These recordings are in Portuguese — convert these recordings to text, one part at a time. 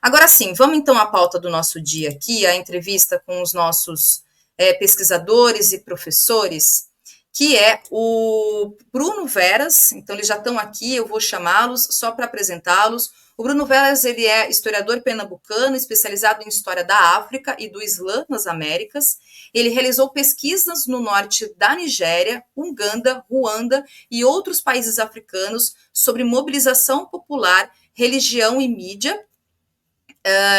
Agora sim, vamos então à pauta do nosso dia aqui, a entrevista com os nossos pesquisadores e professores, que é o Bruno Veras. Então, eles já estão aqui, eu vou chamá-los só para apresentá-los. O Bruno Veras, ele é historiador pernambucano, especializado em história da África e do Islã nas Américas. Ele realizou pesquisas no norte da Nigéria, Uganda, Ruanda e outros países africanos sobre mobilização popular, religião e mídia,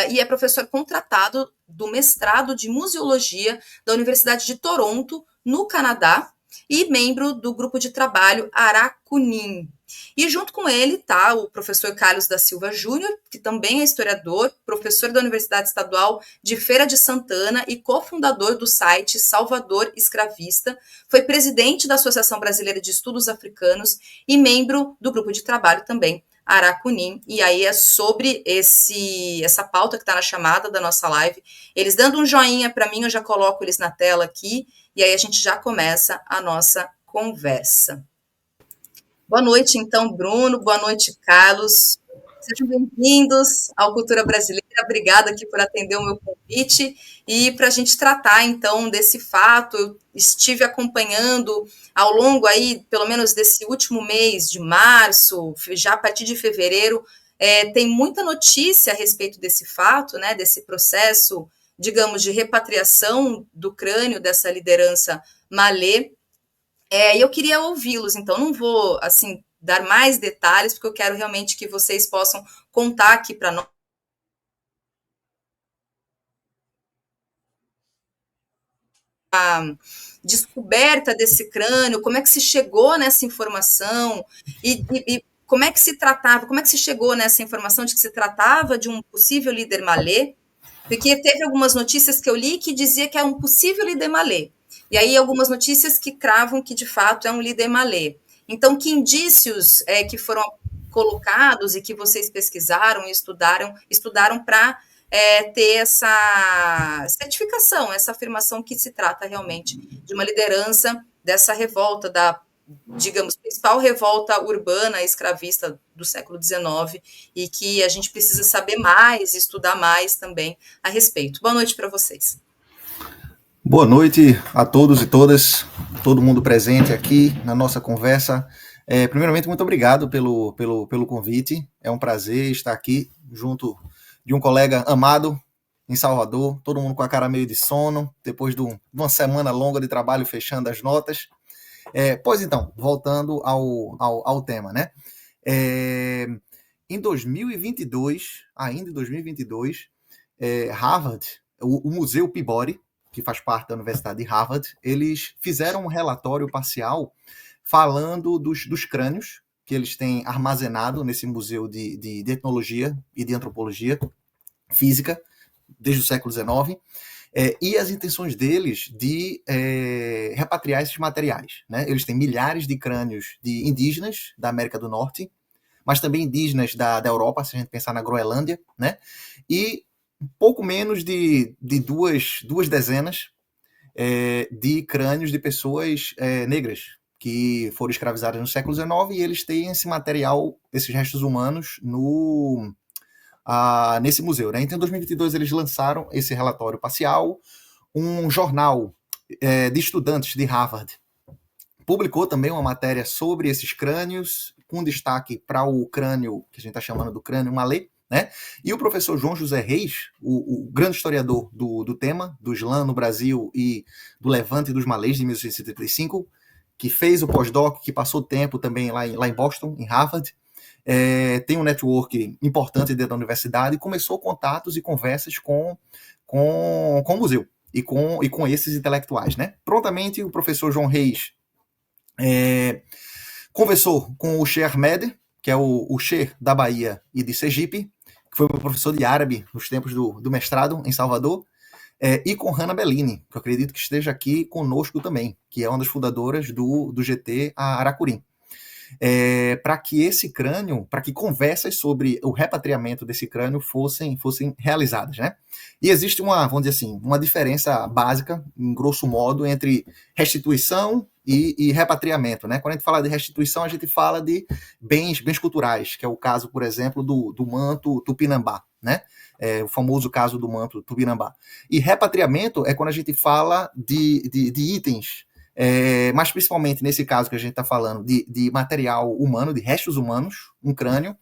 e é professor contratado do mestrado de museologia da Universidade de Toronto, no Canadá, e membro do grupo de trabalho Aracunim. E junto com ele está o professor Carlos da Silva Júnior, que também é historiador, professor da Universidade Estadual de Feira de Santana e cofundador do site Salvador Escravista, foi presidente da Associação Brasileira de Estudos Africanos e membro do grupo de trabalho também Aracunim, e aí é sobre essa pauta que está na chamada da nossa live. Eles dando um joinha para mim, eu já coloco eles na tela aqui, e aí a gente já começa a nossa conversa. Boa noite, então, Bruno, boa noite, Carlos. Sejam bem-vindos ao Cultura Brasileira. Obrigada aqui por atender o meu convite e para a gente tratar, então, desse fato. Eu estive acompanhando ao longo aí, pelo menos desse último mês de março, já a partir de fevereiro, tem muita notícia a respeito desse fato, né, desse processo, digamos, de repatriação do crânio dessa liderança malê. E eu queria ouvi-los, então não vou, assim, dar mais detalhes, porque eu quero realmente que vocês possam contar aqui para nós a descoberta desse crânio, como é que se chegou nessa informação e como é que se tratava, como é que se chegou nessa informação de que se tratava de um possível líder malê, porque teve algumas notícias que eu li que dizia que é um possível líder malê, e aí algumas notícias que cravam que de fato é um líder malê. Então, que indícios que foram colocados e que vocês pesquisaram e estudaram para ter essa certificação, essa afirmação que se trata realmente de uma liderança dessa revolta, da, digamos, principal revolta urbana escravista do século XIX, e que a gente precisa saber mais, estudar mais também a respeito. Boa noite para vocês. Boa noite a todos e todas, todo mundo presente aqui na nossa conversa. Primeiramente, muito obrigado pelo convite. É um prazer estar aqui junto de um colega amado em Salvador, todo mundo com a cara meio de sono, depois de uma semana longa de trabalho fechando as notas. Pois então, voltando ao tema, né? Em 2022, ainda em 2022, Harvard, o Museu Peabody, que faz parte da Universidade de Harvard, eles fizeram um relatório parcial falando dos crânios que eles têm armazenado nesse museu de etnologia e de antropologia física desde o século XIX, e as intenções deles de repatriar esses materiais, né? Eles têm milhares de crânios de indígenas da América do Norte, mas também indígenas da Europa, se a gente pensar na Groenlândia, né? E pouco menos de duas dezenas de crânios de pessoas negras que foram escravizadas no século XIX, e eles têm esse material, esses restos humanos, nesse museu, né? Então, em 2022, eles lançaram esse relatório parcial. Um jornal de estudantes de Harvard publicou também uma matéria sobre esses crânios, com destaque para o crânio, que a gente está chamando do crânio malê, né? E o professor João José Reis, o grande historiador do tema, do Islã no Brasil e do Levante dos Malês de 1875, que fez o pós-doc, que passou tempo também lá em Boston, em Harvard, tem um network importante dentro da universidade, e começou contatos e conversas com o museu e com esses intelectuais, né? Prontamente, o professor João Reis conversou com o Sheikh Ahmed, que é o Sheikh da Bahia e de Sergipe, que foi meu professor de árabe nos tempos do mestrado em Salvador, e com Hannah Bellini, que eu acredito que esteja aqui conosco também, que é uma das fundadoras do GT Aracurim. Para que esse crânio, para que conversas sobre o repatriamento desse crânio fossem realizadas, né? E existe vamos dizer assim, uma diferença básica, em grosso modo, entre restituição e repatriamento, né? Quando a gente fala de restituição, a gente fala de bens culturais, que é o caso, por exemplo, do manto Tupinambá, né? O famoso caso do manto Tupinambá. E repatriamento é quando a gente fala de itens, mas principalmente nesse caso que a gente está falando de material humano, de restos humanos, um crânio,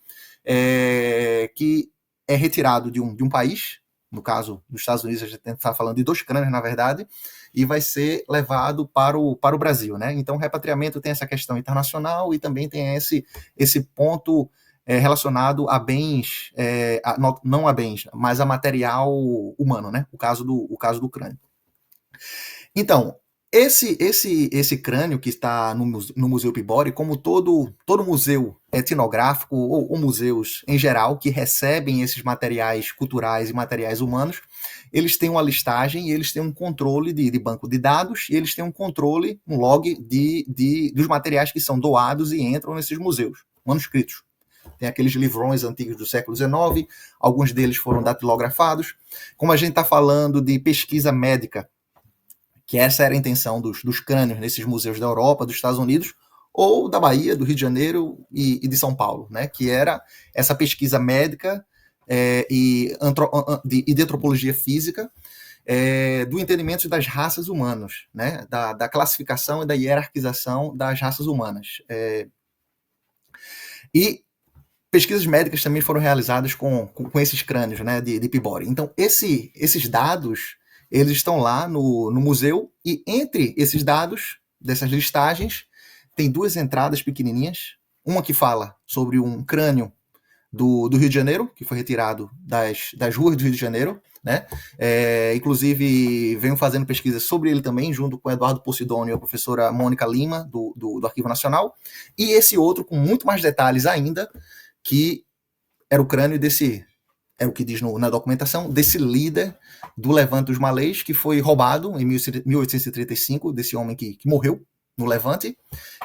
que é retirado de um país, no caso dos Estados Unidos, a gente está falando de 2 crânios, na verdade, e vai ser levado para o Brasil, né? Então, o repatriamento tem essa questão internacional e também tem esse ponto relacionado a bens, não a bens, mas a material humano, né? O caso do crânio. Então, esse crânio que está no Museu Pibori, como todo museu etnográfico ou museus em geral que recebem esses materiais culturais e materiais humanos, eles têm uma listagem e eles têm um controle de banco de dados e eles têm um controle, um log dos materiais que são doados e entram nesses museus, manuscritos. Tem aqueles livrões antigos do século XIX, alguns deles foram datilografados. Como a gente está falando de pesquisa médica, que essa era a intenção dos crânios nesses museus da Europa, dos Estados Unidos, ou da Bahia, do Rio de Janeiro e de São Paulo, né? Que era essa pesquisa médica e de antropologia física, do entendimento das raças humanas, né? Da classificação e da hierarquização das raças humanas. E pesquisas médicas também foram realizadas com esses crânios, né, de Pibori. Então, esses dados, eles estão lá no museu, e entre esses dados, dessas listagens, tem 2 entradas pequenininhas, uma que fala sobre um crânio do Rio de Janeiro, que foi retirado das ruas do Rio de Janeiro, né? Inclusive, venho fazendo pesquisa sobre ele também, junto com o Eduardo Posidônio e a professora Mônica Lima, do Arquivo Nacional, e esse outro com muito mais detalhes ainda, que era o crânio é o que diz na documentação, desse líder do Levante dos Malês, que foi roubado em 1835, desse homem que morreu no Levante,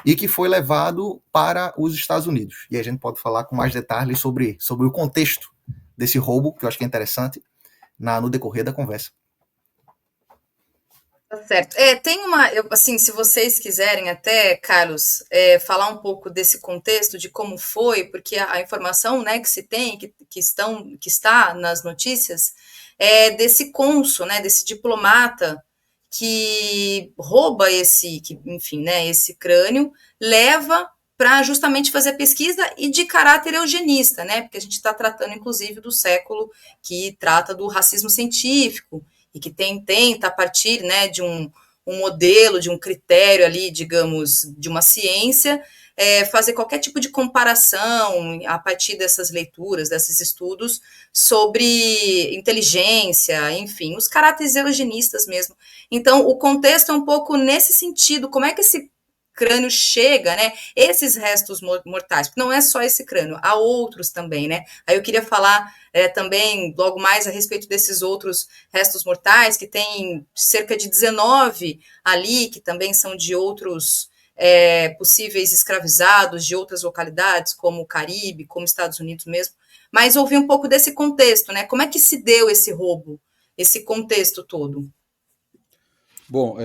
e que foi levado para os Estados Unidos. E a gente pode falar com mais detalhes sobre o contexto desse roubo, que eu acho que é interessante, no decorrer da conversa. Tá certo. Tem assim, se vocês quiserem até, Carlos, falar um pouco desse contexto, de como foi, porque a informação, né, que se tem, que está nas notícias, é desse cônsul, né, desse diplomata que rouba enfim, né, esse crânio, leva para justamente fazer pesquisa e de caráter eugenista, né, porque a gente está tratando, inclusive, do século que trata do racismo científico, e que tenta, a partir, né, de um modelo, de um critério ali, digamos, de uma ciência, fazer qualquer tipo de comparação a partir dessas leituras, desses estudos sobre inteligência, enfim, os caráteres eugenistas mesmo. Então, o contexto é um pouco nesse sentido, como é que esse crânio chega, né? Esses restos mortais, porque não é só esse crânio, há outros também, né? Aí eu queria falar também, logo mais, a respeito desses outros restos mortais, que tem cerca de 19 ali, que também são de outros possíveis escravizados de outras localidades, como o Caribe, como Estados Unidos mesmo. Mas ouvir um pouco desse contexto, né? Como é que se deu esse roubo, esse contexto todo? Bom,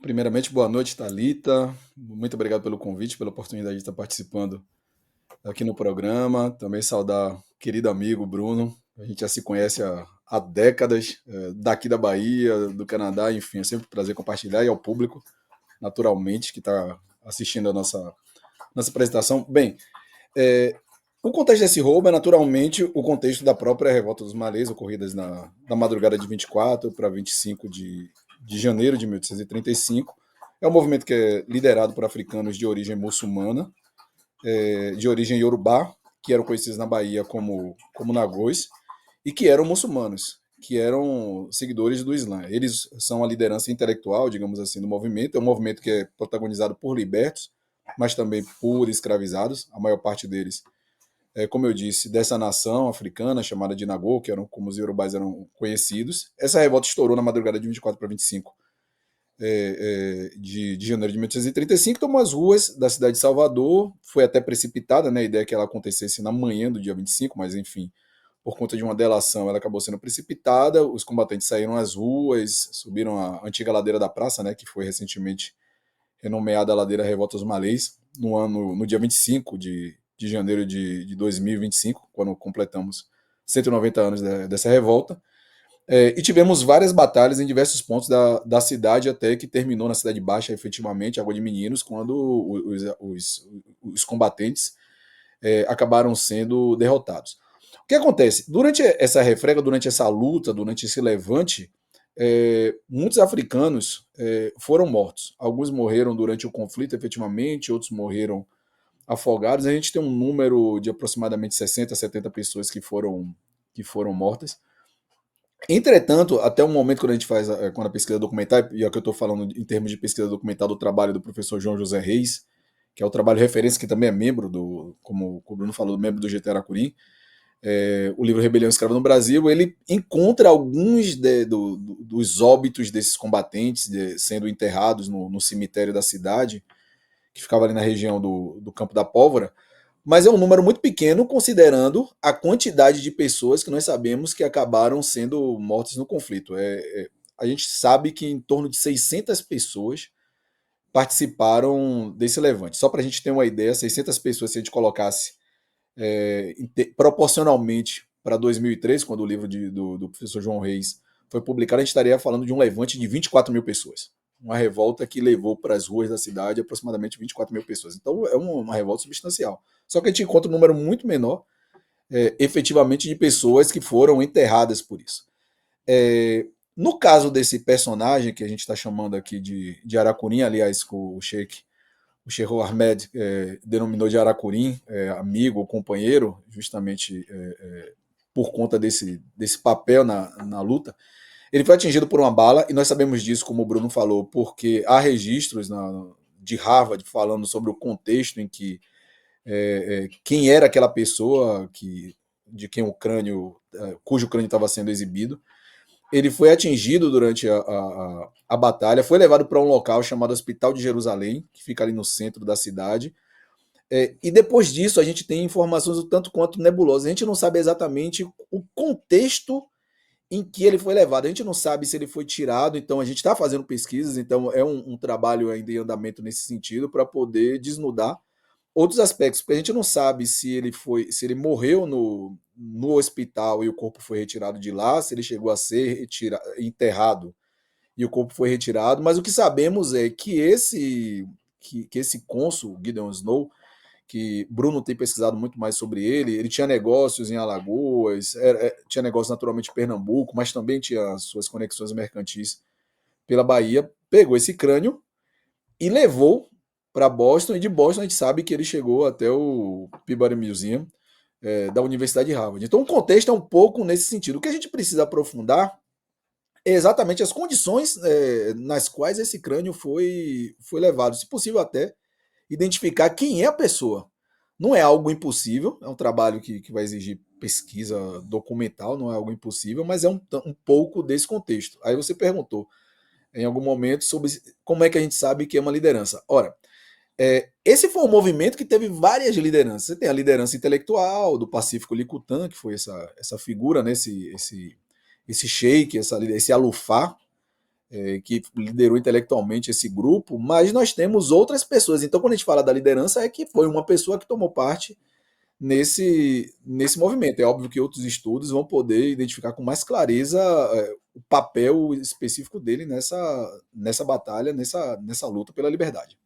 primeiramente, boa noite, Thalita. Muito obrigado pelo convite, pela oportunidade de estar participando aqui no programa. Também saudar o querido amigo Bruno. A gente já se conhece há décadas, daqui da Bahia, do Canadá, enfim, é sempre um prazer compartilhar, e ao público, naturalmente, que está assistindo a nossa apresentação. Bem, o contexto desse roubo é naturalmente o contexto da própria Revolta dos Malês, ocorridas na madrugada de 24 para 25 de janeiro de 1835. É um movimento que é liderado por africanos de origem muçulmana, de origem iorubá, que eram conhecidos na Bahia como nagôs, e que eram muçulmanos, que eram seguidores do Islã. Eles são a liderança intelectual, digamos assim, do movimento. É um movimento que é protagonizado por libertos, mas também por escravizados, a maior parte deles, como eu disse, dessa nação africana chamada de Nagô, que eram como os iorubás eram conhecidos. Essa revolta estourou na madrugada de 24 para 25 de janeiro de 1835, tomou as ruas da cidade de Salvador, foi até precipitada, né, a ideia é que ela acontecesse na manhã do dia 25, mas enfim, por conta de uma delação, ela acabou sendo precipitada, os combatentes saíram às ruas, subiram a antiga ladeira da praça, né, que foi recentemente renomeada a Ladeira Revolta dos Malês, no dia 25 de janeiro de 2025, quando completamos 190 anos dessa revolta. E tivemos várias batalhas em diversos pontos da cidade, até que terminou na Cidade Baixa, efetivamente, Água de Meninos, quando os combatentes acabaram sendo derrotados. O que acontece? Durante essa refrega, durante essa luta, durante esse levante, muitos africanos foram mortos. Alguns morreram durante o conflito, efetivamente, outros morreram afogados. A gente tem um número de aproximadamente 60, 70 pessoas que foram mortas. Entretanto, até o momento quando a gente faz quando a pesquisa documental, e é o que eu estou falando em termos de pesquisa documental do trabalho do professor João José Reis, que é o trabalho de referência, que também é membro como o Bruno falou, membro do GT Aracuri, o livro Rebelião e Escrava no Brasil, ele encontra alguns dos óbitos desses combatentes sendo enterrados no cemitério da cidade, que ficava ali na região do Campo da Pólvora, mas é um número muito pequeno considerando a quantidade de pessoas que nós sabemos que acabaram sendo mortas no conflito. A gente sabe que em torno de 600 pessoas participaram desse levante. Só para a gente ter uma ideia, 600 pessoas, se a gente colocasse proporcionalmente para 2003, quando o livro do professor João Reis foi publicado, a gente estaria falando de um levante de 24 mil pessoas. Uma revolta que levou para as ruas da cidade aproximadamente 24 mil pessoas. Então é uma revolta substancial. Só que a gente encontra um número muito menor, efetivamente, de pessoas que foram enterradas por isso. No caso desse personagem que a gente está chamando aqui de Aracurim, aliás, o Sheikh Ahmed denominou de Aracurim, amigo, companheiro, justamente por conta desse papel na luta, ele foi atingido por uma bala, e nós sabemos disso, como o Bruno falou, porque há registros de Harvard falando sobre o contexto em que quem era aquela pessoa de quem cujo crânio estava sendo exibido. Ele foi atingido durante a batalha, foi levado para um local chamado Hospital de Jerusalém, que fica ali no centro da cidade. E depois disso a gente tem informações o tanto quanto nebulosas. A gente não sabe exatamente o contexto em que ele foi levado. A gente não sabe se ele foi tirado, então a gente está fazendo pesquisas, então é um trabalho ainda em andamento nesse sentido para poder desnudar outros aspectos, porque a gente não sabe se ele morreu no hospital e o corpo foi retirado de lá, se ele chegou a ser enterrado e o corpo foi retirado, mas o que sabemos é que esse cônsul, Gideon Snow, que Bruno tem pesquisado muito mais sobre ele tinha negócios em Alagoas, tinha negócios naturalmente em Pernambuco, mas também tinha suas conexões mercantis pela Bahia, pegou esse crânio e levou para Boston, e de Boston a gente sabe que ele chegou até o Peabody Museum da Universidade de Harvard. Então o contexto é um pouco nesse sentido. O que a gente precisa aprofundar é exatamente as condições nas quais esse crânio foi levado, se possível até identificar quem é a pessoa. Não é algo impossível, é um trabalho que vai exigir pesquisa documental, não é algo impossível, mas é um pouco desse contexto. Aí você perguntou em algum momento sobre como é que a gente sabe que é uma liderança. Ora, esse foi um movimento que teve várias lideranças. Você tem a liderança intelectual do Pacífico Licutan, que foi essa figura, né, esse sheik, esse alufá, que liderou intelectualmente esse grupo, mas nós temos outras pessoas. Então, quando a gente fala da liderança, é que foi uma pessoa que tomou parte nesse movimento. É óbvio que outros estudos vão poder identificar com mais clareza o papel específico dele nessa batalha, nessa luta pela liberdade.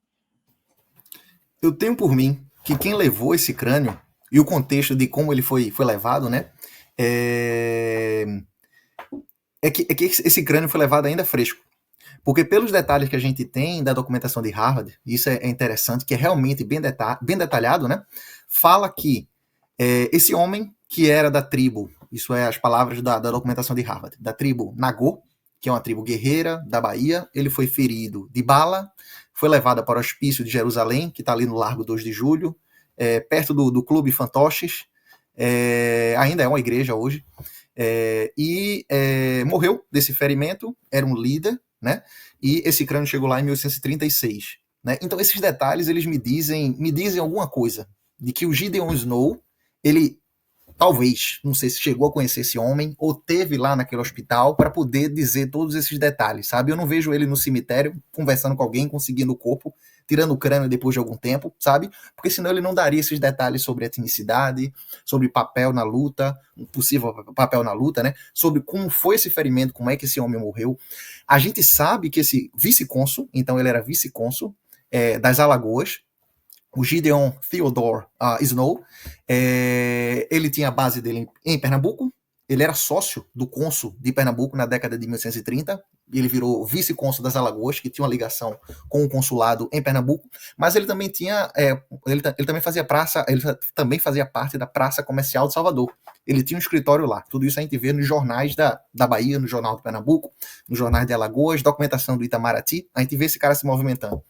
Eu tenho por mim que quem levou esse crânio e o contexto de como ele foi levado, né, é que esse crânio foi levado ainda fresco. Porque pelos detalhes que a gente tem da documentação de Harvard, isso é interessante, que é realmente bem detalhado, né, fala que esse homem que era da tribo, isso é as palavras da documentação de Harvard, da tribo Nagô, que é uma tribo guerreira da Bahia, ele foi ferido de bala, foi levado para o Hospício de Jerusalém, que está ali no Largo 2 de Julho, perto do Clube Fantoches, ainda é uma igreja hoje, e morreu desse ferimento, era um líder, né? E esse crânio chegou lá em 1836. Né? Então esses detalhes eles me dizem alguma coisa, de que o Gideon Snow, ele talvez, não sei se chegou a conhecer esse homem ou teve lá naquele hospital para poder dizer todos esses detalhes, sabe? Eu não vejo ele no cemitério conversando com alguém, conseguindo o corpo, tirando o crânio depois de algum tempo, sabe? Porque senão ele não daria esses detalhes sobre etnicidade, sobre papel na luta, um possível papel na luta, né? Sobre como foi esse ferimento, como é que esse homem morreu. A gente sabe que esse vice-cônsul, então ele era vice-cônsul das Alagoas, o Gideon Theodore Snow, ele tinha a base dele em Pernambuco, ele era sócio do cônsul de Pernambuco na década de 1830, ele virou vice-cônsul das Alagoas, que tinha uma ligação com o consulado em Pernambuco, mas ele também tinha, ele também fazia parte da Praça Comercial de Salvador. Ele tinha um escritório lá. Tudo isso a gente vê nos jornais da Bahia, no Jornal de Pernambuco, nos jornais de Alagoas, documentação do Itamaraty, a gente vê esse cara se movimentando.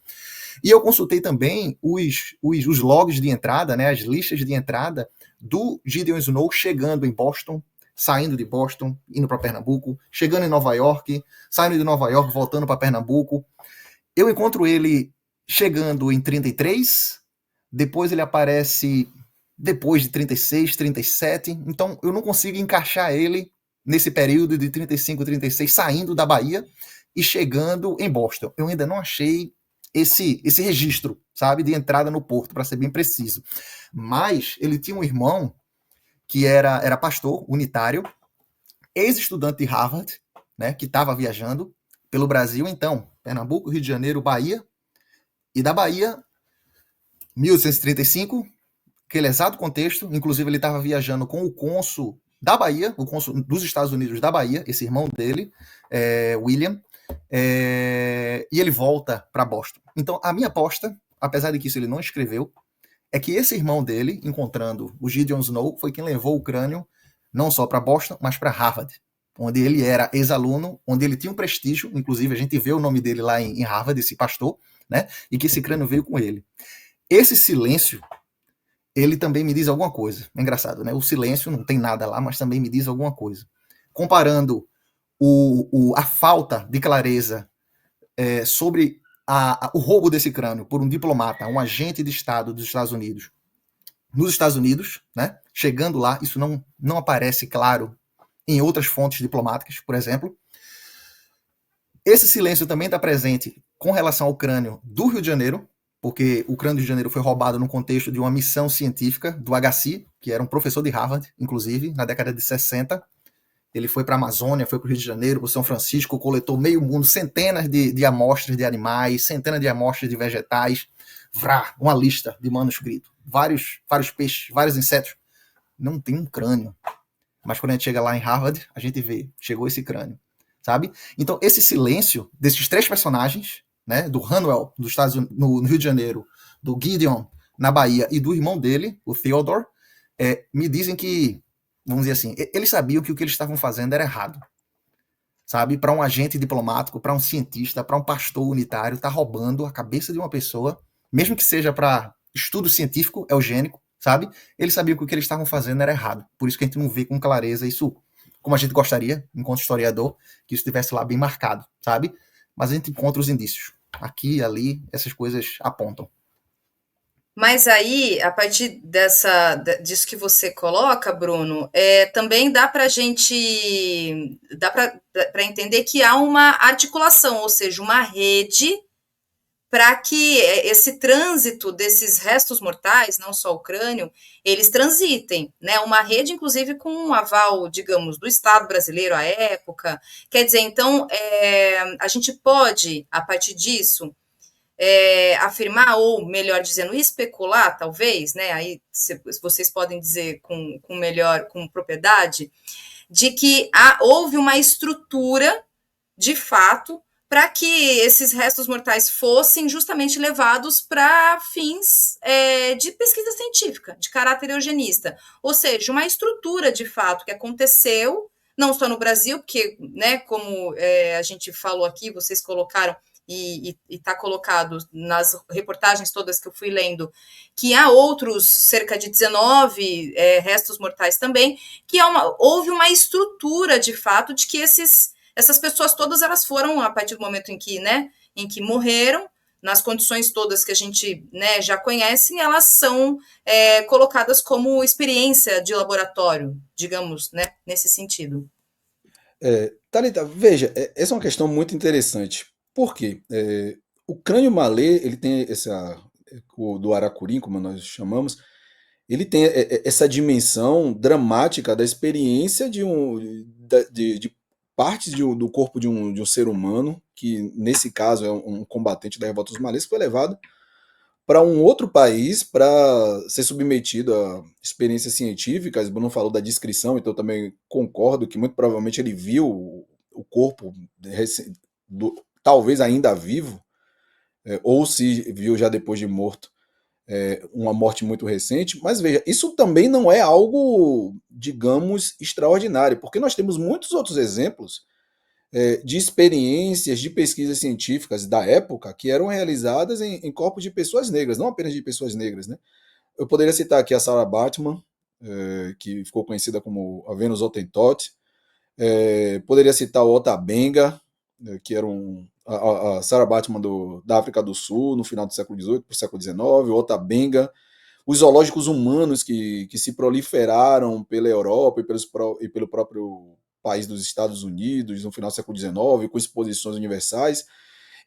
E eu consultei também os logs de entrada, né, as listas de entrada do Gideon Snow chegando em Boston, saindo de Boston, indo para Pernambuco, chegando em Nova York, saindo de Nova York, voltando para Pernambuco. Eu encontro ele chegando em 33, depois ele aparece depois de 36, 37, então eu não consigo encaixar ele nesse período de 35, 36, saindo da Bahia e chegando em Boston. Eu ainda não achei esse registro, sabe, de entrada no porto, para ser bem preciso. Mas ele tinha um irmão que era pastor unitário, ex-estudante de Harvard, né, que estava viajando pelo Brasil, então, Pernambuco, Rio de Janeiro, Bahia, e da Bahia, 1835, aquele exato contexto, inclusive ele estava viajando com o cônsul da Bahia, o cônsul dos Estados Unidos da Bahia, esse irmão dele, William, e ele volta para Boston. Então, a minha aposta, apesar de que isso ele não escreveu, é que esse irmão dele, encontrando o Gideon Snow, foi quem levou o crânio não só para Boston, mas para Harvard, onde ele era ex-aluno, onde ele tinha um prestígio, inclusive a gente vê o nome dele lá em Harvard, esse pastor, né? E que esse crânio veio com ele. Esse silêncio, ele também me diz alguma coisa. É engraçado, né? O silêncio não tem nada lá, mas também me diz alguma coisa. Comparando a falta de clareza sobre o roubo desse crânio por um diplomata, um agente de Estado dos Estados Unidos, nos Estados Unidos, né? Chegando lá, isso não aparece claro em outras fontes diplomáticas, por exemplo. Esse silêncio também está presente com relação ao crânio do Rio de Janeiro, porque o crânio do Rio de Janeiro foi roubado no contexto de uma missão científica do Agassiz, que era um professor de Harvard, inclusive, na década de 60. Ele foi para a Amazônia, foi para o Rio de Janeiro, para o São Francisco, coletou meio mundo, centenas de amostras de animais, centenas de amostras de vegetais, uma lista de manuscrito, vários peixes, vários insetos. Não tem um crânio. Mas quando a gente chega lá em Harvard, a gente vê, chegou esse crânio, sabe? Então, esse silêncio desses três personagens, né, do Hanwell, dos Estados Unidos, no Rio de Janeiro, do Gideon, na Bahia, e do irmão dele, o Theodore, me dizem que, vamos dizer assim, eles sabiam que o que eles estavam fazendo era errado, sabe? Para um agente diplomático, para um cientista, para um pastor unitário, tá roubando a cabeça de uma pessoa, mesmo que seja para estudo científico, eugênico, sabe? Eles sabiam que o que eles estavam fazendo era errado. Por isso que a gente não vê com clareza isso, como a gente gostaria, enquanto historiador, que isso estivesse lá bem marcado, sabe? Mas a gente encontra os indícios. Aqui e ali, essas coisas apontam. Mas aí, a partir disso que você coloca, Bruno, também dá para entender que há uma articulação, ou seja, uma rede para que esse trânsito desses restos mortais, não só o crânio, eles transitem, né? Uma rede, inclusive, com um aval, digamos, do Estado brasileiro à época. Quer dizer, então, a gente pode, a partir disso, afirmar, ou melhor dizendo, especular, talvez, né? Aí vocês podem dizer com propriedade, de que houve uma estrutura, de fato, para que esses restos mortais fossem justamente levados para fins de pesquisa científica, de caráter eugenista. Ou seja, uma estrutura, de fato, que aconteceu, não só no Brasil, porque, né, como a gente falou aqui, vocês colocaram, e está colocado nas reportagens todas que eu fui lendo, que há outros, cerca de 19 restos mortais também, que houve uma estrutura, de fato, de que essas pessoas todas, elas foram, a partir do momento em que morreram, nas condições todas que a gente, né, já conhece, elas são colocadas como experiência de laboratório, digamos, né, nesse sentido. Thalita, veja, essa é uma questão muito interessante. Por quê? O crânio malê, ele tem o do Aracurim, como nós chamamos, ele tem essa dimensão dramática da experiência de partes do corpo de um ser humano, que nesse caso é um combatente da revolta dos malês, que foi levado para um outro país para ser submetido a experiências científicas. Bruno falou da descrição, então eu também concordo que muito provavelmente ele viu o corpo talvez ainda vivo, ou se viu já depois de morto, uma morte muito recente. Mas veja, isso também não é algo, digamos, extraordinário, porque nós temos muitos outros exemplos de experiências, de pesquisas científicas da época que eram realizadas em corpos de pessoas negras, não apenas de pessoas negras, né? Eu poderia citar aqui a Sarah Baartman, que ficou conhecida como a Venus Hottentot. Poderia citar o Ota Benga, que era a Sarah Baartman da África do Sul, no final do século XVIII para o século XIX, o Ota Benga, os zoológicos humanos que se proliferaram pela Europa e pelo próprio país dos Estados Unidos no final do século XIX, com exposições universais.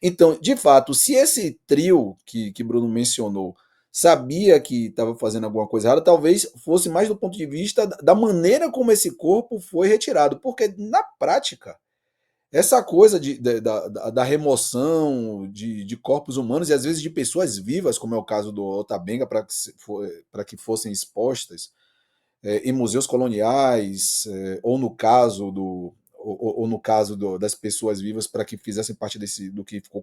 Então, de fato, se esse trio que Bruno mencionou sabia que estava fazendo alguma coisa errada, talvez fosse mais do ponto de vista da maneira como esse corpo foi retirado, porque na prática, essa coisa da remoção de corpos humanos e às vezes de pessoas vivas, como é o caso do Otabenga, para que fossem expostas em museus coloniais, ou no caso das pessoas vivas, para que fizessem parte do que ficou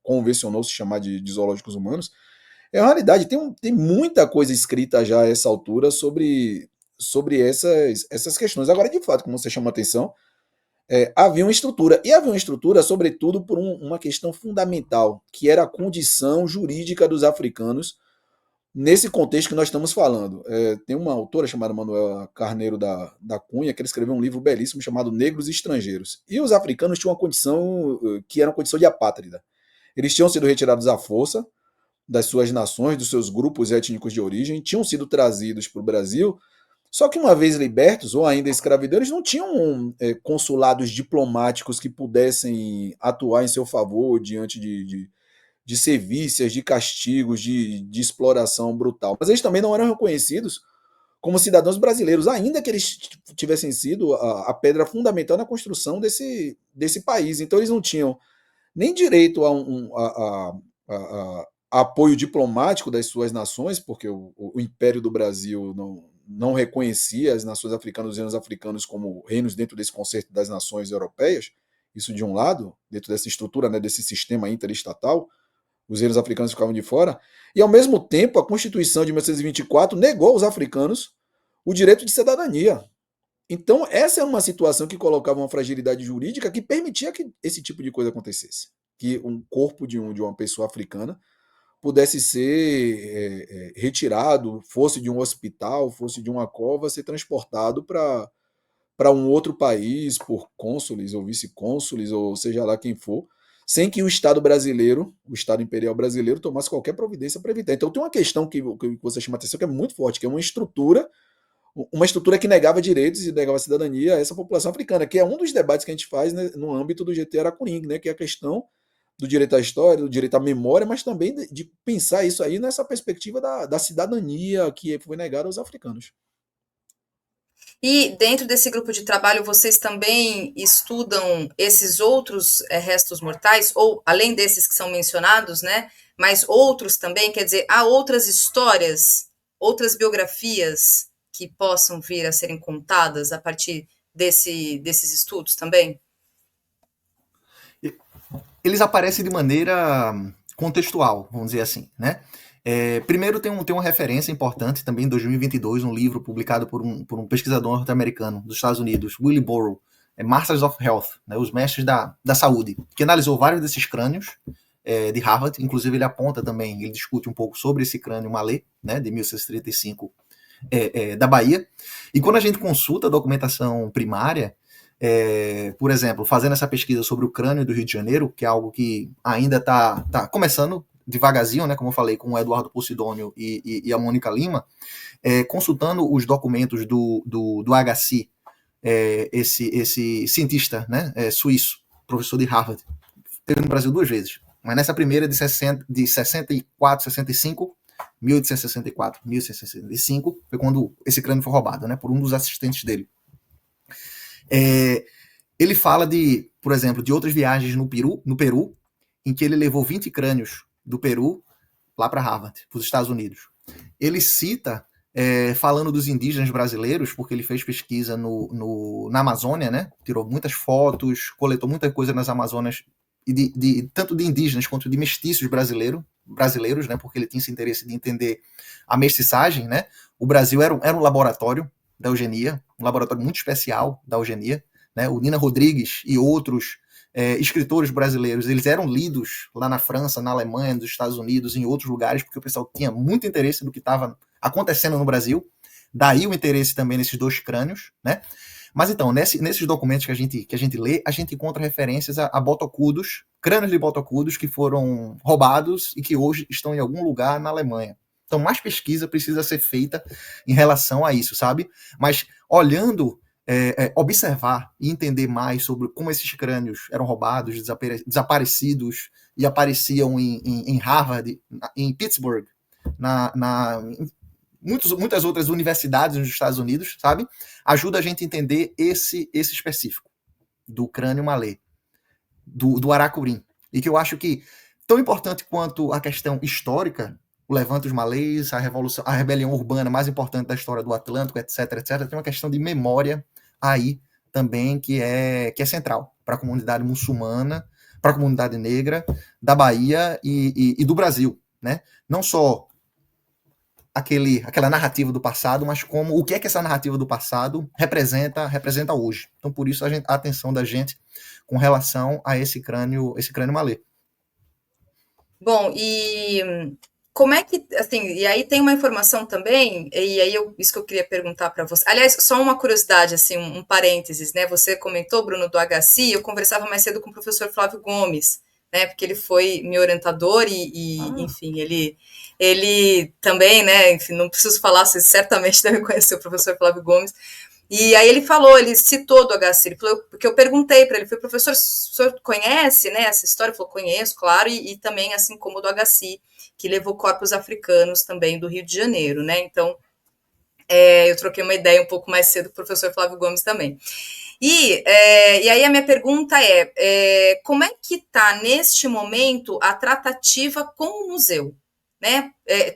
convencionou se chamar de zoológicos humanos. É uma realidade, tem muita coisa escrita já a essa altura sobre essas questões. Agora, de fato, como você chama a atenção, havia uma estrutura, e havia uma estrutura sobretudo por uma questão fundamental, que era a condição jurídica dos africanos nesse contexto que nós estamos falando. Tem uma autora chamada Manuela Carneiro da Cunha, que ela escreveu um livro belíssimo chamado Negros e Estrangeiros. E os africanos tinham uma condição que era uma condição de apátrida. Eles tinham sido retirados à força das suas nações, dos seus grupos étnicos de origem, tinham sido trazidos para o Brasil, só que uma vez libertos, ou ainda escravidão, eles não tinham consulados diplomáticos que pudessem atuar em seu favor diante de sevícias, de castigos, de exploração brutal. Mas eles também não eram reconhecidos como cidadãos brasileiros, ainda que eles tivessem sido a pedra fundamental na construção desse país. Então eles não tinham nem direito a apoio diplomático das suas nações, porque o Império do Brasil não reconhecia as nações africanas, os reinos africanos, como reinos dentro desse conceito das nações europeias. Isso de um lado, dentro dessa estrutura, né, desse sistema interestatal, os reinos africanos ficavam de fora, e ao mesmo tempo a Constituição de 1924 negou aos africanos o direito de cidadania. Então essa é uma situação que colocava uma fragilidade jurídica que permitia que esse tipo de coisa acontecesse, que um corpo de uma pessoa africana pudesse ser retirado, fosse de um hospital, fosse de uma cova, ser transportado para um outro país por cônsules ou vice-cônsules, ou seja lá quem for, sem que o Estado brasileiro, o Estado imperial brasileiro, tomasse qualquer providência para evitar. Então tem uma questão que você chama a atenção que é muito forte, que é uma estrutura que negava direitos e negava cidadania a essa população africana, que é um dos debates que a gente faz, né, no âmbito do GT Aracurim, né, que é a questão do direito à história, do direito à memória, mas também de pensar isso aí nessa perspectiva da cidadania que foi negada aos africanos. E dentro desse grupo de trabalho, vocês também estudam esses outros restos mortais, ou além desses que são mencionados, né? Mas outros também, quer dizer, há outras histórias, outras biografias que possam vir a serem contadas a partir desses estudos também? Eles aparecem de maneira contextual, vamos dizer assim, né? Primeiro tem uma referência importante também em 2022, um livro publicado por um pesquisador norte-americano dos Estados Unidos, Willie Burrow, Masters of Health, né, os mestres da saúde, que analisou vários desses crânios de Harvard, inclusive ele aponta também, ele discute um pouco sobre esse crânio malê, né, de 1635, da Bahia, e quando a gente consulta a documentação primária, Por exemplo, fazendo essa pesquisa sobre o crânio do Rio de Janeiro, que é algo que ainda está começando devagarzinho, né, como eu falei, com o Eduardo Posidônio e a Mônica Lima, consultando os documentos do HC, esse cientista, né, suíço, professor de Harvard, esteve no Brasil 2 vezes, mas nessa primeira de 64, 65, 1864, 1865, foi quando esse crânio foi roubado, né, por um dos assistentes dele. Ele fala por exemplo, de outras viagens no Peru, em que ele levou 20 crânios do Peru lá para Harvard, para os Estados Unidos. Ele cita, falando dos indígenas brasileiros, porque ele fez pesquisa na Amazônia, né? Tirou muitas fotos, coletou muita coisa nas Amazônias, tanto de indígenas quanto de mestiços brasileiros, né? Porque ele tinha esse interesse de entender a mestiçagem, né? O Brasil era um laboratório da eugenia, um laboratório muito especial da eugenia, né? O Nina Rodrigues e outros escritores brasileiros, eles eram lidos lá na França, na Alemanha, nos Estados Unidos, em outros lugares, porque o pessoal tinha muito interesse do que estava acontecendo no Brasil, daí o interesse também nesses 2 crânios, né? Mas então, nesses documentos que a gente lê, a gente encontra referências a botocudos, crânios de botocudos que foram roubados e que hoje estão em algum lugar na Alemanha. Então, mais pesquisa precisa ser feita em relação a isso, sabe? Mas olhando, observar e entender mais sobre como esses crânios eram roubados, desaparecidos e apareciam em Harvard, em Pittsburgh, em muitas outras universidades nos Estados Unidos, sabe? Ajuda a gente a entender esse específico do crânio malê, do Aracurim. E que eu acho que, tão importante quanto a questão histórica, o levante dos malês, a rebelião urbana mais importante da história do Atlântico, etc., tem uma questão de memória aí também que é central para a comunidade muçulmana, para a comunidade negra da Bahia e do Brasil, né? Não só aquela narrativa do passado, mas como o que é que essa narrativa do passado representa hoje. Então, por isso a atenção da gente com relação a esse crânio malê. Bom, e como é que, assim, e aí tem uma informação também, e aí isso que eu queria perguntar para você. Aliás, só uma curiosidade, assim, um parênteses, né? Você comentou, Bruno, do HC, eu conversava mais cedo com o professor Flávio Gomes, né? Porque ele foi meu orientador enfim, ele também, né? Enfim, não preciso falar, vocês certamente devem conhecer o professor Flávio Gomes. E aí ele citou do HC, ele falou, porque eu perguntei para ele, falei, professor, o senhor conhece, né, essa história? Ele falou, conheço, claro, e também, assim como o do HC, que levou corpos africanos também do Rio de Janeiro, né? Então, eu troquei uma ideia um pouco mais cedo com o professor Flávio Gomes também. E aí a minha pergunta como é que está, neste momento, a tratativa com o museu? Né?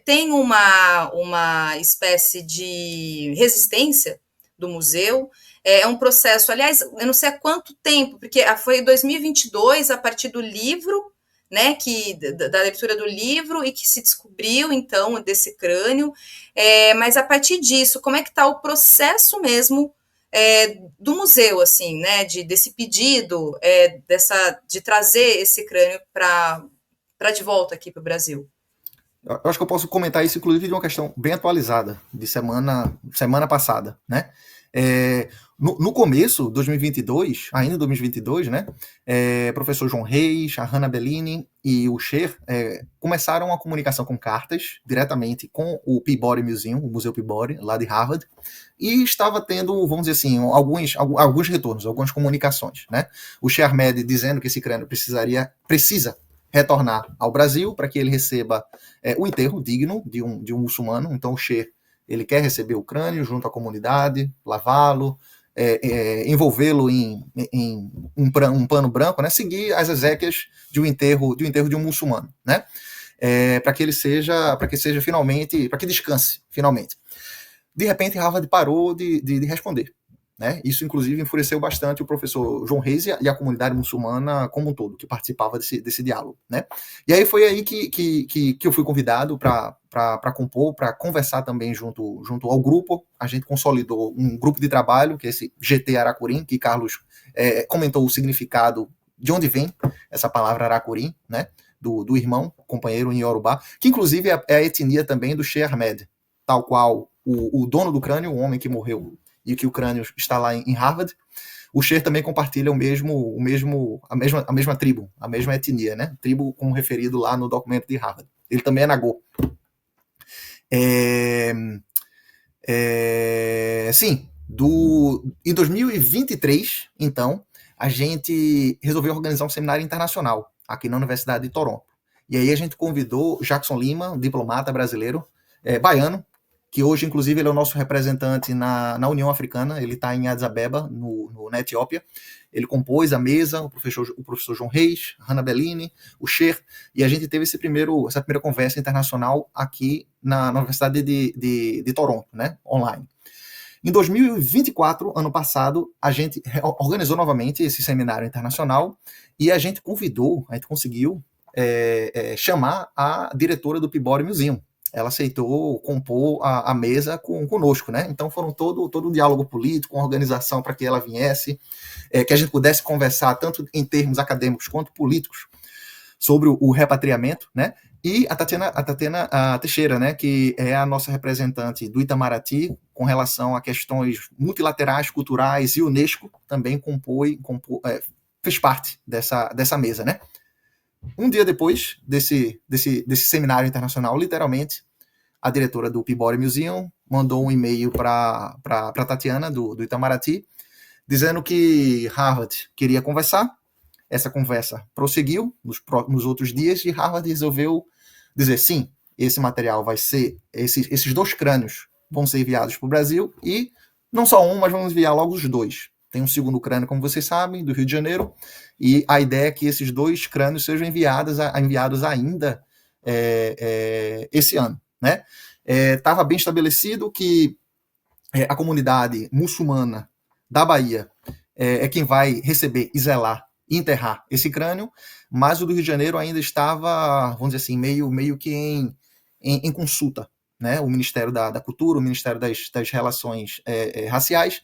Tem uma espécie de resistência do museu, é um processo, aliás, eu não sei há quanto tempo, porque foi em 2022, a partir do livro, né, da leitura do livro, e que se descobriu, então, desse crânio, mas a partir disso, como é que está o processo mesmo do museu, assim, né, desse pedido, de trazer esse crânio para de volta aqui para o Brasil? Eu acho que eu posso comentar isso, inclusive, de uma questão bem atualizada, de semana passada, né? No começo, 2022, ainda 2022, né? Professor João Reis, a Hannah Bellini e o Cher começaram a comunicação com cartas, diretamente com o Peabody Museum, o Museu Peabody, lá de Harvard, e estava tendo, vamos dizer assim, alguns retornos, algumas comunicações, né? O Cher Ahmed dizendo que esse crânio precisa retornar ao Brasil para que ele receba o enterro digno de um muçulmano. Então o Cher, ele quer receber o crânio junto à comunidade, lavá-lo, envolvê-lo em um pano branco, né? Seguir as exéquias de um enterro de um muçulmano, né? Para que descanse finalmente. De repente, Harvard parou de responder. Né? Isso, inclusive, enfureceu bastante o professor João Reis e a comunidade muçulmana como um todo, que participava desse diálogo. Né? E aí foi aí que eu fui convidado para compor, para conversar também junto ao grupo. A gente consolidou um grupo de trabalho, que é esse GT Aracurim, que Carlos comentou o significado de onde vem essa palavra Aracurim, né? do irmão, companheiro em Yorubá, que inclusive é a etnia também do Sheikh Ahmed, tal qual o dono do crânio, o homem que morreu e que o crânio está lá em Harvard. O Xer também compartilha a mesma tribo, a mesma etnia, né? Tribo como referido lá no documento de Harvard. Ele também é Nagô. Sim, em 2023, então, a gente resolveu organizar um seminário internacional aqui na Universidade de Toronto. E aí a gente convidou Jackson Lima, um diplomata brasileiro, baiano, que hoje, inclusive, ele é o nosso representante na União Africana, ele está em Addis Abeba, na Etiópia. Ele compôs a mesa, o professor João Reis, Hannah Bellini, o Xer, e a gente teve essa primeira conversa internacional aqui na Universidade de Toronto, né, online. Em 2024, ano passado, a gente organizou novamente esse seminário internacional e a gente conseguiu chamar a diretora do Peabody Museum. Ela aceitou compor a mesa conosco, né? Então foram todo um diálogo político, uma organização para que ela viesse, que a gente pudesse conversar tanto em termos acadêmicos quanto políticos sobre o repatriamento, né? E a Tatiana Teixeira, né, que é a nossa representante do Itamaraty com relação a questões multilaterais, culturais, e Unesco também fez parte dessa mesa, né? Um dia depois desse seminário internacional, literalmente, a diretora do Peabody Museum mandou um e-mail para Tatiana, do Itamaraty, dizendo que Harvard queria conversar. Essa conversa prosseguiu nos outros dias e Harvard resolveu dizer, sim, esse material vai ser, esses 2 crânios vão ser enviados para o Brasil, e não só um, mas vamos enviar logo os 2. Tem um segundo crânio, como vocês sabem, do Rio de Janeiro, e a ideia é que esses 2 crânios sejam enviados ainda esse ano, né? Estava bem estabelecido que a comunidade muçulmana da Bahia é quem vai receber e zelar e enterrar esse crânio, mas o do Rio de Janeiro ainda estava, vamos dizer assim, meio que em consulta, né? O Ministério da Cultura, o Ministério das Relações Raciais,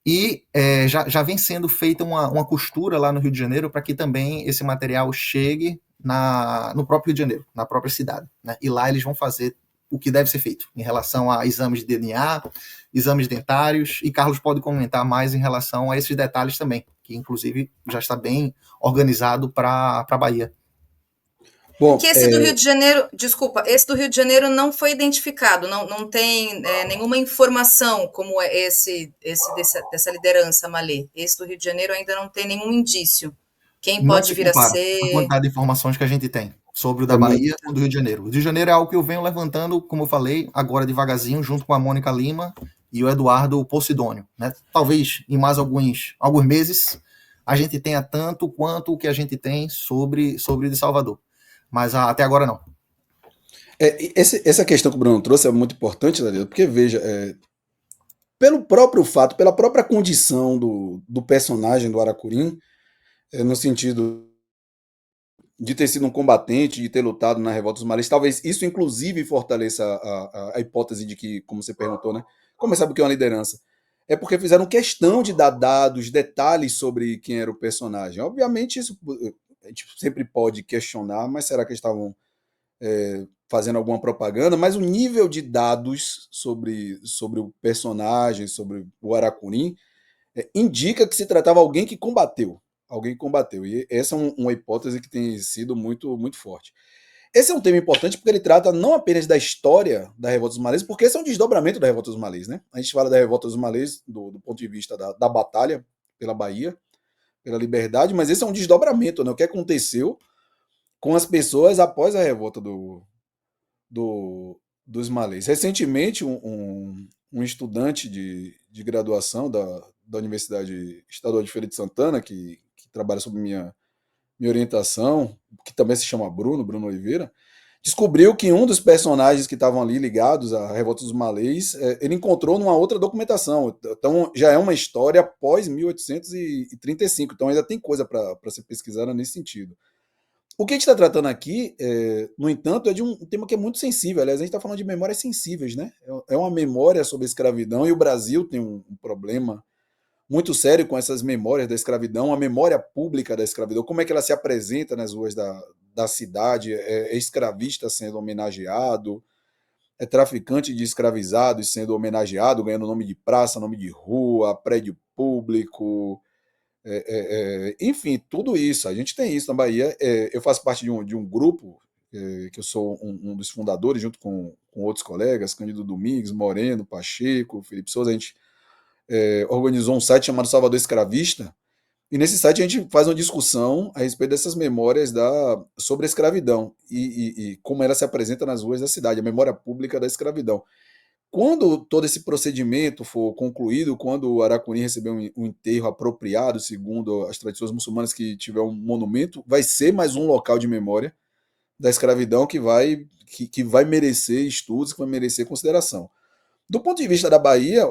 e já vem sendo feita uma costura lá no Rio de Janeiro para que também esse material chegue no próprio Rio de Janeiro, na própria cidade, né? E lá eles vão fazer o que deve ser feito em relação a exames de DNA, exames dentários, e Carlos pode comentar mais em relação a esses detalhes também, que inclusive já está bem organizado para a Bahia. Bom, que esse do Rio de Janeiro, desculpa, esse do Rio de Janeiro não foi identificado, não tem nenhuma informação como é dessa liderança malê. Esse do Rio de Janeiro ainda não tem nenhum indício. Quem pode vir a ser... A quantidade de informações que a gente tem sobre o da Bahia com o do Rio de Janeiro. O Rio de Janeiro é algo que eu venho levantando, como eu falei, agora devagarzinho, junto com a Mônica Lima e o Eduardo Posidônio, né? Talvez em mais alguns meses a gente tenha tanto quanto o que a gente tem sobre o de Salvador. Mas até agora não. Essa questão que o Bruno trouxe é muito importante, Danilo, porque veja, pelo próprio fato, pela própria condição do personagem do Aracurim, no sentido de ter sido um combatente, de ter lutado na Revolta dos Malês, talvez isso inclusive fortaleça a hipótese de que, como você perguntou, né? Como sabe o que é uma liderança? É porque fizeram questão de dar dados, detalhes sobre quem era o personagem. Obviamente isso a gente sempre pode questionar, mas será que eles estavam fazendo alguma propaganda? Mas o nível de dados sobre o personagem, sobre o Aracurim, indica que se tratava de alguém que combateu. E essa é uma hipótese que tem sido muito, muito forte. Esse é um tema importante porque ele trata não apenas da história da Revolta dos Malês, porque esse é um desdobramento da Revolta dos Malês, né? A gente fala da Revolta dos Malês do ponto de vista da batalha pela Bahia, pela liberdade, mas esse é um desdobramento, né? O que aconteceu com as pessoas após a revolta dos malês. Recentemente, um estudante de graduação da Universidade Estadual de Feira de Santana, que trabalha sob minha orientação, que também se chama Bruno Oliveira, descobriu que um dos personagens que estavam ali ligados à Revolta dos Malês, ele encontrou numa outra documentação. Então, já é uma história pós 1835. Então, ainda tem coisa para ser pesquisada nesse sentido. O que a gente está tratando aqui, no entanto, é de um tema que é muito sensível. Aliás, a gente está falando de memórias sensíveis, né? É uma memória sobre a escravidão, e o Brasil tem um problema muito sério com essas memórias da escravidão, a memória pública da escravidão, como é que ela se apresenta nas ruas da cidade, escravista sendo homenageado, traficante de escravizados sendo homenageado, ganhando nome de praça, nome de rua, prédio público, Enfim, tudo isso. A gente tem isso na Bahia. Eu faço parte de um grupo, que eu sou um dos fundadores, junto com outros colegas, Cândido Domingues, Moreno, Pacheco, Felipe Souza. A gente organizou um site chamado Salvador Escravista, e nesse site a gente faz uma discussão a respeito dessas memórias sobre a escravidão e como ela se apresenta nas ruas da cidade, a memória pública da escravidão. Quando todo esse procedimento for concluído, quando o Aracuni receber um enterro apropriado, segundo as tradições muçulmanas, que tiver um monumento, vai ser mais um local de memória da escravidão que vai merecer estudos, que vai merecer consideração. Do ponto de vista da Bahia,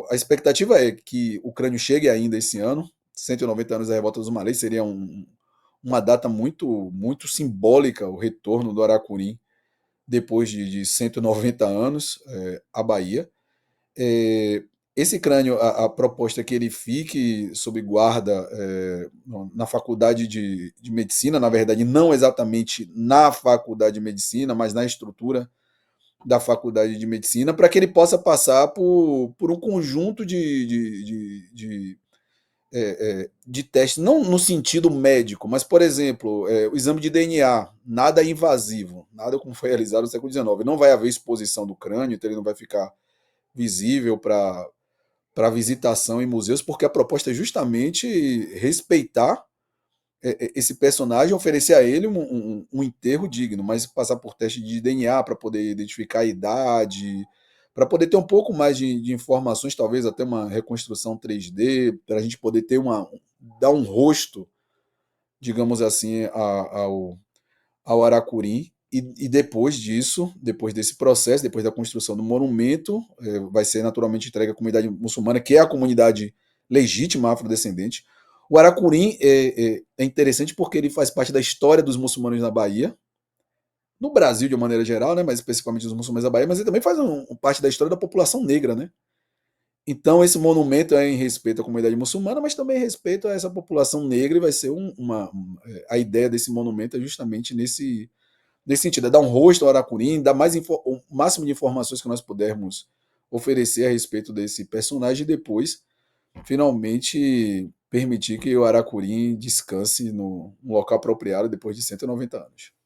a expectativa é que o crânio chegue ainda esse ano. 190 anos da Revolta dos Malês seria uma data muito, muito simbólica, o retorno do Aracuni depois de 190 anos à Bahia. Esse crânio, a proposta é que ele fique sob guarda na Faculdade de Medicina, na verdade, não exatamente na Faculdade de Medicina, mas na estrutura da Faculdade de Medicina, para que ele possa passar por um conjunto de testes, não no sentido médico, mas, por exemplo, o exame de DNA, nada invasivo, nada como foi realizado no século XIX. Não vai haver exposição do crânio, então ele não vai ficar visível para visitação em museus, porque a proposta é justamente respeitar esse personagem, oferecer a ele um enterro digno, mas passar por teste de DNA para poder identificar a idade, para poder ter um pouco mais de informações, talvez até uma reconstrução 3D, para a gente poder ter dar um rosto, digamos assim, ao Aracuri. E depois disso, depois desse processo, depois da construção do monumento, vai ser naturalmente entregue à comunidade muçulmana, que é a comunidade legítima afrodescendente. O Aracuri é interessante porque ele faz parte da história dos muçulmanos na Bahia, no Brasil de uma maneira geral, né, mas especificamente dos muçulmanos da Bahia, mas ele também faz parte da história da população negra, né? Então esse monumento é em respeito à comunidade muçulmana, mas também em respeito a essa população negra, e vai ser a ideia desse monumento é justamente nesse sentido, é dar um rosto ao Aracuri, dar o máximo de informações que nós pudermos oferecer a respeito desse personagem e depois, finalmente, permitir que o Aracuri descanse no local apropriado depois de 190 anos.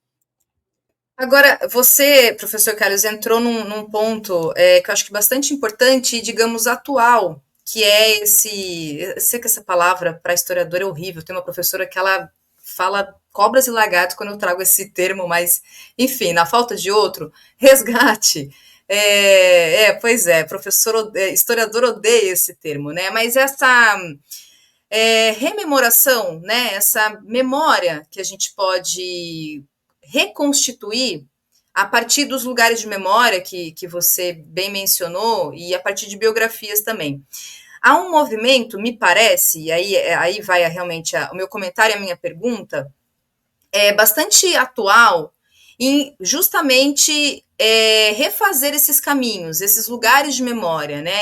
Agora, você, professor Carlos, entrou num ponto que eu acho que é bastante importante e, digamos, atual, que é eu sei que essa palavra para historiador é horrível, tem uma professora que ela fala cobras e lagartos quando eu trago esse termo, mas, enfim, na falta de outro, resgate. Pois é, historiador odeia esse termo, né? Mas essa rememoração, né? Essa memória que a gente pode reconstituir a partir dos lugares de memória que você bem mencionou e a partir de biografias também. Há um movimento, me parece, e aí vai realmente o meu comentário e a minha pergunta, bastante atual em justamente refazer esses caminhos, esses lugares de memória, né?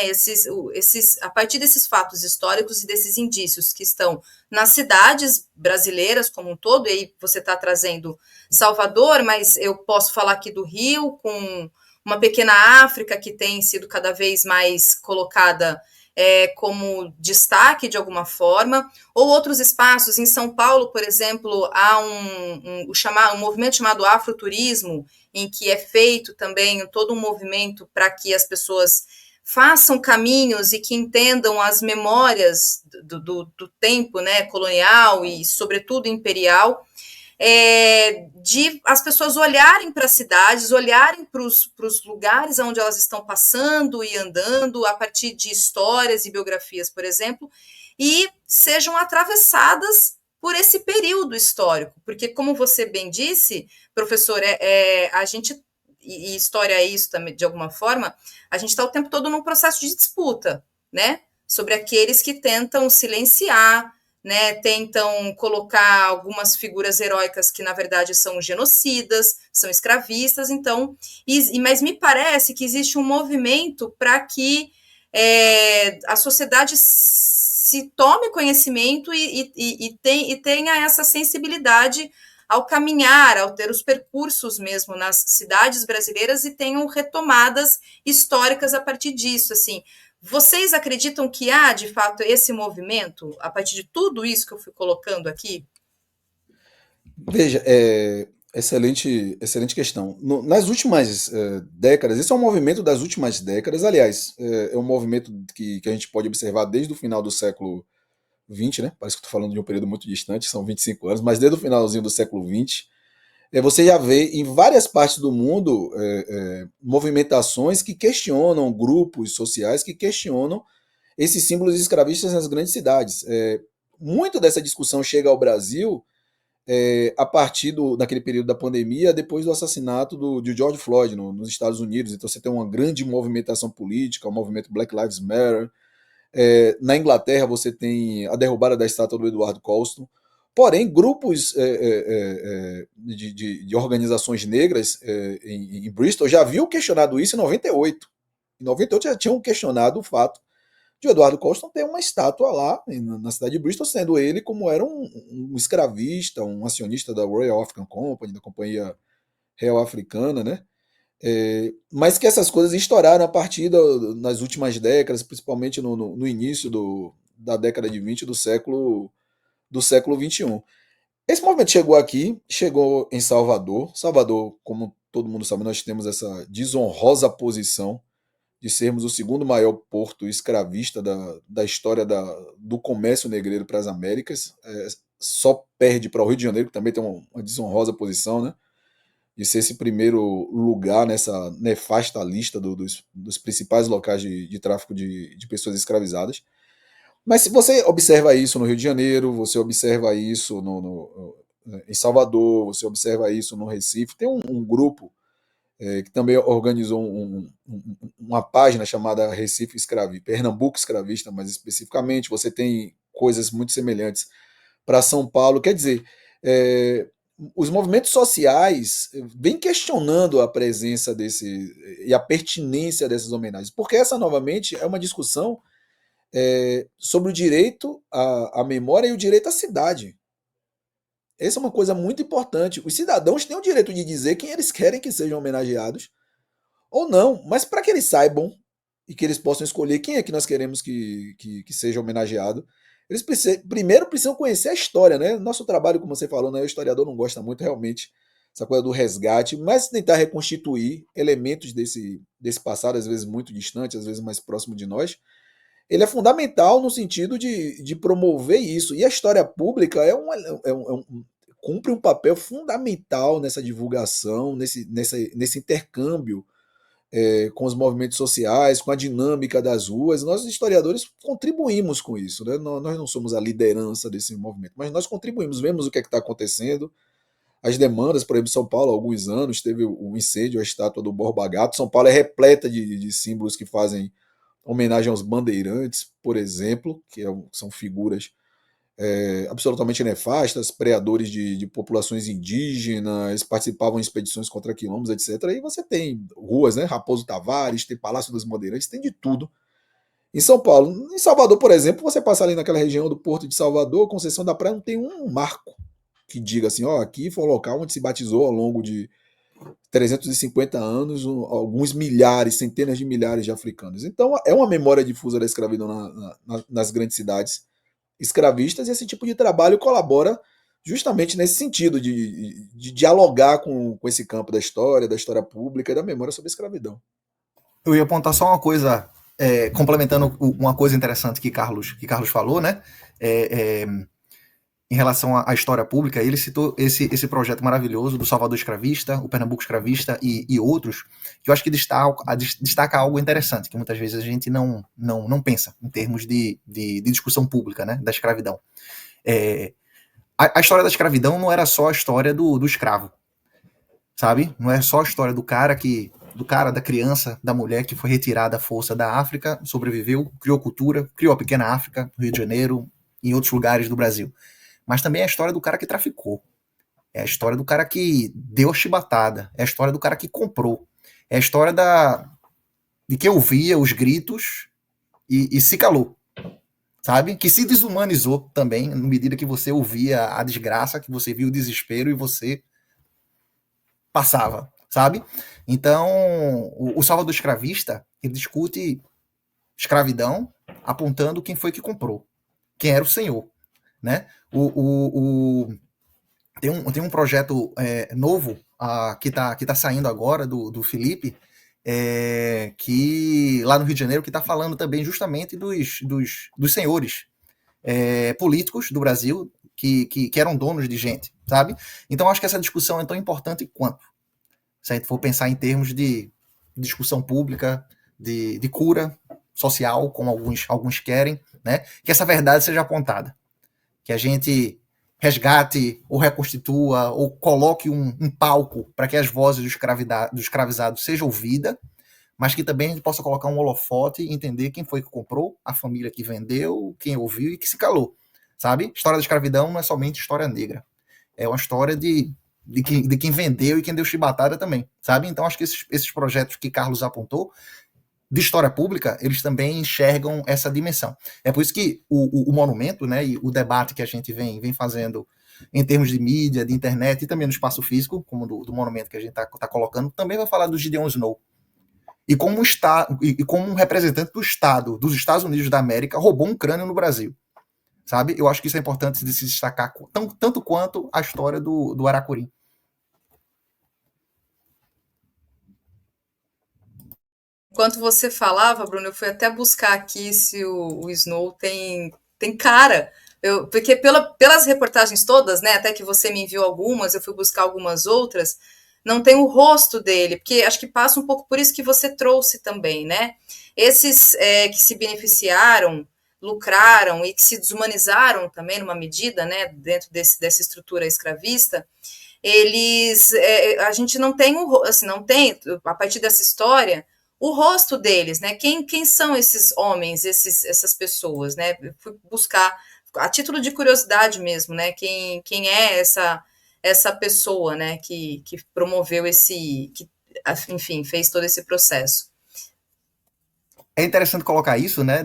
A partir desses fatos históricos e desses indícios que estão nas cidades brasileiras como um todo, e aí você está trazendo Salvador, mas eu posso falar aqui do Rio, com uma pequena África que tem sido cada vez mais colocada como destaque de alguma forma, ou outros espaços. Em São Paulo, por exemplo, há um movimento chamado afroturismo, em que é feito também todo um movimento para que as pessoas façam caminhos e que entendam as memórias do tempo, né, colonial e, sobretudo, imperial, de as pessoas olharem para as cidades, olharem para os lugares onde elas estão passando e andando, a partir de histórias e biografias, por exemplo, e sejam atravessadas por esse período histórico, porque, como você bem disse, professor, a gente, e história é isso também, de alguma forma, a gente está o tempo todo num processo de disputa, né, sobre aqueles que tentam silenciar, né, tentam colocar algumas figuras heróicas que, na verdade, são genocidas, são escravistas, então, mas me parece que existe um movimento para que a sociedade se tome conhecimento e tenha essa sensibilidade ao caminhar, ao ter os percursos mesmo nas cidades brasileiras e tenham retomadas históricas a partir disso, assim. Vocês acreditam que há, de fato, esse movimento, a partir de tudo isso que eu fui colocando aqui? Veja, excelente questão. Nas últimas décadas, esse é um movimento das últimas décadas, aliás, é um movimento que a gente pode observar desde o final do século XX, né? Parece que estou falando de um período muito distante, são 25 anos, mas desde o finalzinho do século XX, você já vê em várias partes do mundo movimentações que questionam, grupos sociais que questionam esses símbolos escravistas nas grandes cidades. Muito dessa discussão chega ao Brasil a partir daquele período da pandemia, depois do assassinato de George Floyd nos Estados Unidos. Então você tem uma grande movimentação política, o movimento Black Lives Matter. Na Inglaterra você tem a derrubada da estátua do Eduardo Colston. Porém, grupos de organizações negras em Bristol já haviam questionado isso em 98. Em 98 já tinham questionado o fato de Eduardo Colston ter uma estátua lá na cidade de Bristol, sendo ele como era um escravista, um acionista da Royal African Company, da Companhia Real Africana, né? Mas que essas coisas estouraram a partir nas últimas décadas, principalmente no início da década de 20 do século 21. Esse movimento chegou aqui, chegou em Salvador. Salvador, como todo mundo sabe, nós temos essa desonrosa posição de sermos o segundo maior porto escravista da história do comércio negreiro para as Américas. Só perde para o Rio de Janeiro, que também tem uma desonrosa posição, né? De ser esse primeiro lugar nessa nefasta lista dos principais locais de tráfico de pessoas escravizadas. Mas se você observa isso no Rio de Janeiro, você observa isso em Salvador, você observa isso no Recife, tem um grupo que também organizou uma página chamada Recife Escravista, Pernambuco Escravista, mais especificamente. Você tem coisas muito semelhantes para São Paulo. Quer dizer, os movimentos sociais vêm questionando a presença e a pertinência dessas homenagens, porque essa, novamente, é uma discussão sobre o direito à memória e o direito à cidade. Essa é uma coisa muito importante. Os cidadãos têm o direito de dizer quem eles querem que sejam homenageados ou não, mas para que eles saibam e que eles possam escolher quem é que nós queremos que seja homenageado, eles primeiro precisam conhecer a história, né? Nosso trabalho, como você falou, né? O historiador não gosta muito realmente essa coisa do resgate, mas tentar reconstituir elementos desse passado, às vezes muito distante, às vezes mais próximo de nós, ele é fundamental no sentido de promover isso. E a história pública cumpre um papel fundamental nessa divulgação, nesse intercâmbio com os movimentos sociais, com a dinâmica das ruas. Nós, historiadores, contribuímos com isso. Né? Nós não somos a liderança desse movimento, mas nós contribuímos, vemos o que é que está acontecendo. As demandas, por exemplo, São Paulo, há alguns anos, teve o incêndio à estátua do Borba Gato. São Paulo é repleta de símbolos que fazem homenagem aos bandeirantes, por exemplo, que são figuras absolutamente nefastas, predadores de populações indígenas, participavam em expedições contra quilombos, etc. Aí você tem ruas, né? Raposo Tavares, tem Palácio dos Bandeirantes, tem de tudo. Em São Paulo, em Salvador, por exemplo, você passa ali naquela região do Porto de Salvador, Conceição da Praia, não tem um marco que diga assim, ó, aqui foi o local onde se batizou ao longo de 350 anos, alguns milhares, centenas de milhares de africanos. Então é uma memória difusa da escravidão nas grandes cidades escravistas, e esse tipo de trabalho colabora justamente nesse sentido de dialogar com esse campo da história pública e da memória sobre a escravidão. Eu ia apontar só uma coisa, complementando uma coisa interessante que Carlos falou, né? Em relação à história pública, ele citou esse projeto maravilhoso do Salvador Escravista, o Pernambuco Escravista e outros, que eu acho que destaca algo interessante, que muitas vezes a gente não pensa em termos de discussão pública, né, da escravidão. A história da escravidão não era só a história do escravo, sabe? Não é só a história do cara, da criança, da mulher que foi retirada à força da África, sobreviveu, criou cultura, criou a pequena África, no Rio de Janeiro, em outros lugares do Brasil. Mas também é a história do cara que traficou. É a história do cara que deu a chibatada. É a história do cara que comprou. É a história de quem ouvia os gritos e se calou. Sabe? Que se desumanizou também, na medida que você ouvia a desgraça, que você via o desespero e você passava. Sabe? Então, o Salvador Escravista, ele discute escravidão, apontando quem foi que comprou, quem era o senhor, né? Tem um projeto novo que tá saindo agora do Felipe, que lá no Rio de Janeiro, que está falando também justamente dos senhores políticos do Brasil que eram donos de gente, sabe? Então acho que essa discussão é tão importante quanto, se a gente for pensar em termos de discussão pública, de cura social, como alguns querem, né? Que essa verdade seja apontada, que a gente resgate ou reconstitua ou coloque um palco para que as vozes do escravizado sejam ouvidas, mas que também a gente possa colocar um holofote e entender quem foi que comprou, a família que vendeu, quem ouviu e que se calou, sabe? História da escravidão não é somente história negra, é uma história de quem vendeu e quem deu chibatada também, sabe? Então acho que esses projetos que Carlos apontou, de história pública, eles também enxergam essa dimensão. É por isso que o monumento, né, e o debate que a gente vem fazendo em termos de mídia, de internet e também no espaço físico, como do monumento que a gente está colocando, também vai falar do Gideon Snow. E como um representante do Estado, dos Estados Unidos da América, roubou um crânio no Brasil. Sabe? Eu acho que isso é importante de se destacar, tanto quanto a história do Aracurim. Enquanto você falava, Bruno, eu fui até buscar aqui se o Snow tem cara. Porque pelas reportagens todas, né, até que você me enviou algumas, eu fui buscar algumas outras, não tem o rosto dele, porque acho que passa um pouco por isso que você trouxe também, né? Esses que se beneficiaram, lucraram e que se desumanizaram também, numa medida, né, dentro dessa estrutura escravista, eles, a gente não tem, assim, não tem, a partir dessa história, o rosto deles, né? Quem são esses homens, essas pessoas, né? Eu fui buscar, a título de curiosidade mesmo, né? Quem é essa pessoa, né? Que promoveu enfim, fez todo esse processo. É interessante colocar isso, né?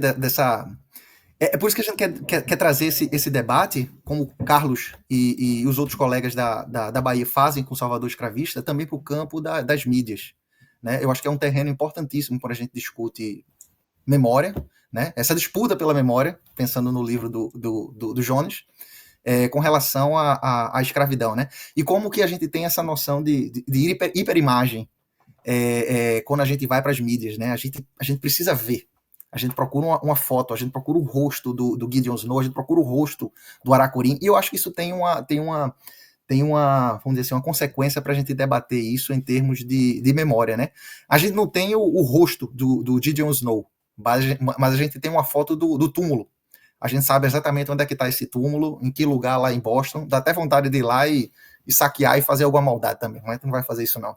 É por isso que a gente quer trazer esse debate, como o Carlos e os outros colegas da Bahia fazem com o Salvador Escravista, também para o campo das mídias. Né? Eu acho que é um terreno importantíssimo quando a gente discute memória, né? Essa disputa pela memória, pensando no livro do Jones, com relação à escravidão. Né? E como que a gente tem essa noção de hiperimagem quando a gente vai para as mídias. Né? A gente precisa ver. A gente procura uma foto, a gente procura o rosto do Gideon Snow, a gente procura o rosto do Aracurim, e eu acho que isso tem uma vamos dizer assim, uma consequência para a gente debater isso em termos de memória, né? A gente não tem o rosto do Gideon Snow, mas a gente tem uma foto do túmulo. A gente sabe exatamente onde é que está esse túmulo, em que lugar lá em Boston. Dá até vontade de ir lá e saquear e fazer alguma maldade também, mas a gente não vai fazer isso não.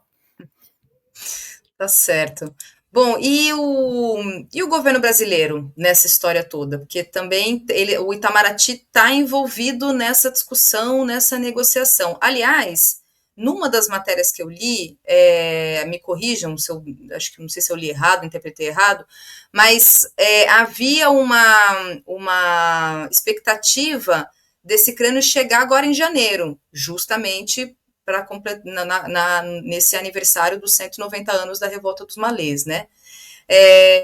Tá certo. Bom, e o governo brasileiro nessa história toda? Porque também o Itamaraty está envolvido nessa discussão, nessa negociação. Aliás, numa das matérias que eu li, me corrijam, acho que não sei se eu li errado, interpretei errado, mas havia uma expectativa desse crânio chegar agora em janeiro, justamente nesse aniversário dos 190 anos da Revolta dos Malês, né?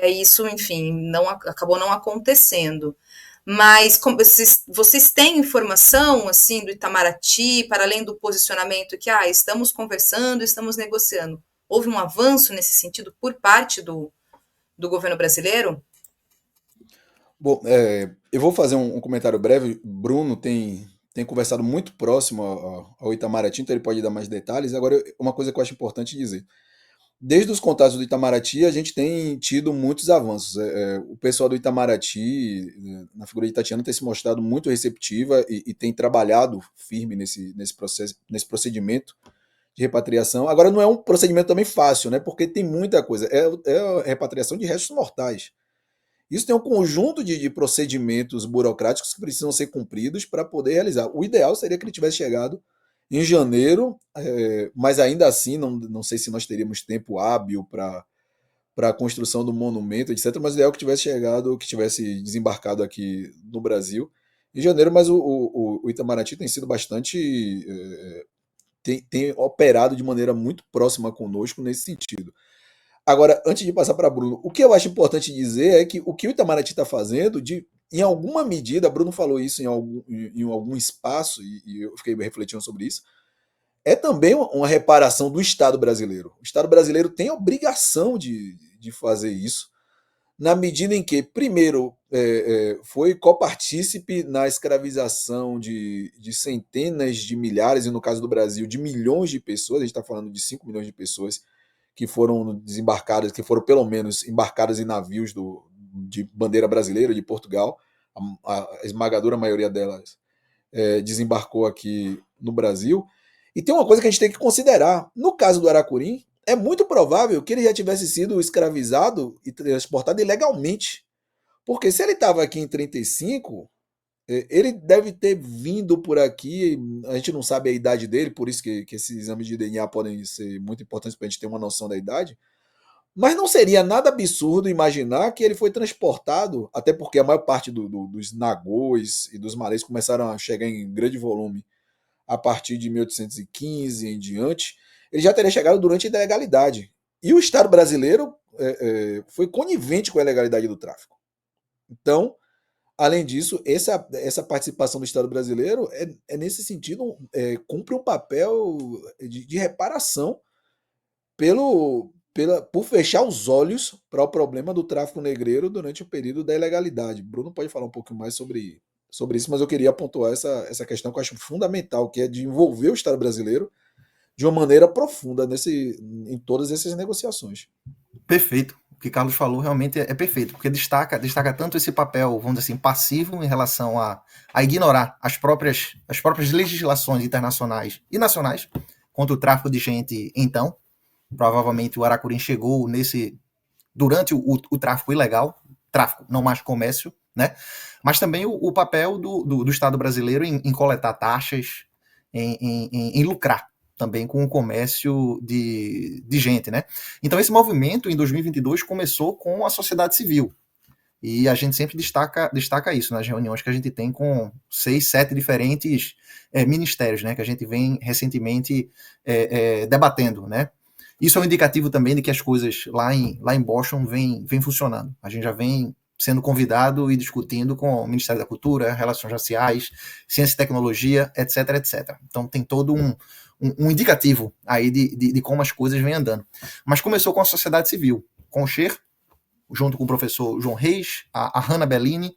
Isso, enfim, acabou não acontecendo. Mas vocês têm informação assim do Itamaraty, para além do posicionamento que estamos conversando, estamos negociando? Houve um avanço nesse sentido por parte do governo brasileiro? Bom, eu vou fazer um comentário breve. Bruno tem conversado muito próximo ao Itamaraty, então ele pode dar mais detalhes. Agora, uma coisa que eu acho importante dizer. Desde os contatos do Itamaraty, a gente tem tido muitos avanços. O pessoal do Itamaraty, na figura de Tatiana, tem se mostrado muito receptiva e tem trabalhado firme nesse processo, nesse procedimento de repatriação. Agora, não é um procedimento também fácil, né? Porque tem muita coisa. É a repatriação de restos mortais. Isso tem um conjunto de procedimentos burocráticos que precisam ser cumpridos para poder realizar. O ideal seria que ele tivesse chegado em janeiro, mas ainda assim, não sei se nós teríamos tempo hábil para a construção do monumento, etc. Mas o ideal é que tivesse chegado, que tivesse desembarcado aqui no Brasil em janeiro. Mas o Itamaraty tem sido bastante. Tem operado de maneira muito próxima conosco nesse sentido. Agora, antes de passar para Bruno, o que eu acho importante dizer é que o que o Itamaraty está fazendo, em alguma medida, Bruno falou isso em algum espaço, e eu fiquei refletindo sobre isso, é também uma reparação do Estado brasileiro. O Estado brasileiro tem a obrigação de fazer isso, na medida em que, primeiro, foi copartícipe na escravização de centenas de milhares, e no caso do Brasil, de milhões de pessoas, a gente está falando de 5 milhões de pessoas que foram desembarcadas, que foram pelo menos embarcadas em navios de bandeira brasileira, de Portugal, a esmagadora maioria delas desembarcou aqui no Brasil. E tem uma coisa que a gente tem que considerar. No caso do Aracurim, é muito provável que ele já tivesse sido escravizado e transportado ilegalmente. Porque se ele estava aqui em 35, ele deve ter vindo por aqui, a gente não sabe a idade dele, por isso que esses exames de DNA podem ser muito importantes para a gente ter uma noção da idade, mas não seria nada absurdo imaginar que ele foi transportado, até porque a maior parte dos nagôs e dos malês começaram a chegar em grande volume a partir de 1815 em diante, ele já teria chegado durante a ilegalidade. E o Estado brasileiro foi conivente com a ilegalidade do tráfico. Então, além disso, essa participação do Estado brasileiro nesse sentido, cumpre um papel de reparação por fechar os olhos para o problema do tráfico negreiro durante o período da ilegalidade. Bruno pode falar um pouco mais sobre isso, mas eu queria pontuar essa questão que eu acho fundamental, que é de envolver o Estado brasileiro de uma maneira profunda em todas essas negociações. Perfeito. O que Carlos falou realmente é perfeito, porque destaca tanto esse papel, vamos dizer assim, passivo em relação a ignorar as próprias legislações internacionais e nacionais contra o tráfico de gente. Então, provavelmente o Aracurim chegou durante o tráfico ilegal, tráfico, não mais comércio, né? Mas também o papel do Estado brasileiro em coletar taxas, em lucrar também com o comércio de gente, né? Então esse movimento em 2022 começou com a sociedade civil, e a gente sempre destaca isso nas reuniões que a gente tem com 6, 7 diferentes ministérios, né? Que a gente vem recentemente debatendo, né? Isso é um indicativo também de que as coisas lá em Boston vêm funcionando. A gente já vem sendo convidado e discutindo com o Ministério da Cultura, Relações Raciais, Ciência e Tecnologia, etc, etc. Então tem todo um indicativo aí de como as coisas vêm andando. Mas começou com a sociedade civil, com o Cher, junto com o professor João Reis, a Hannah Bellini,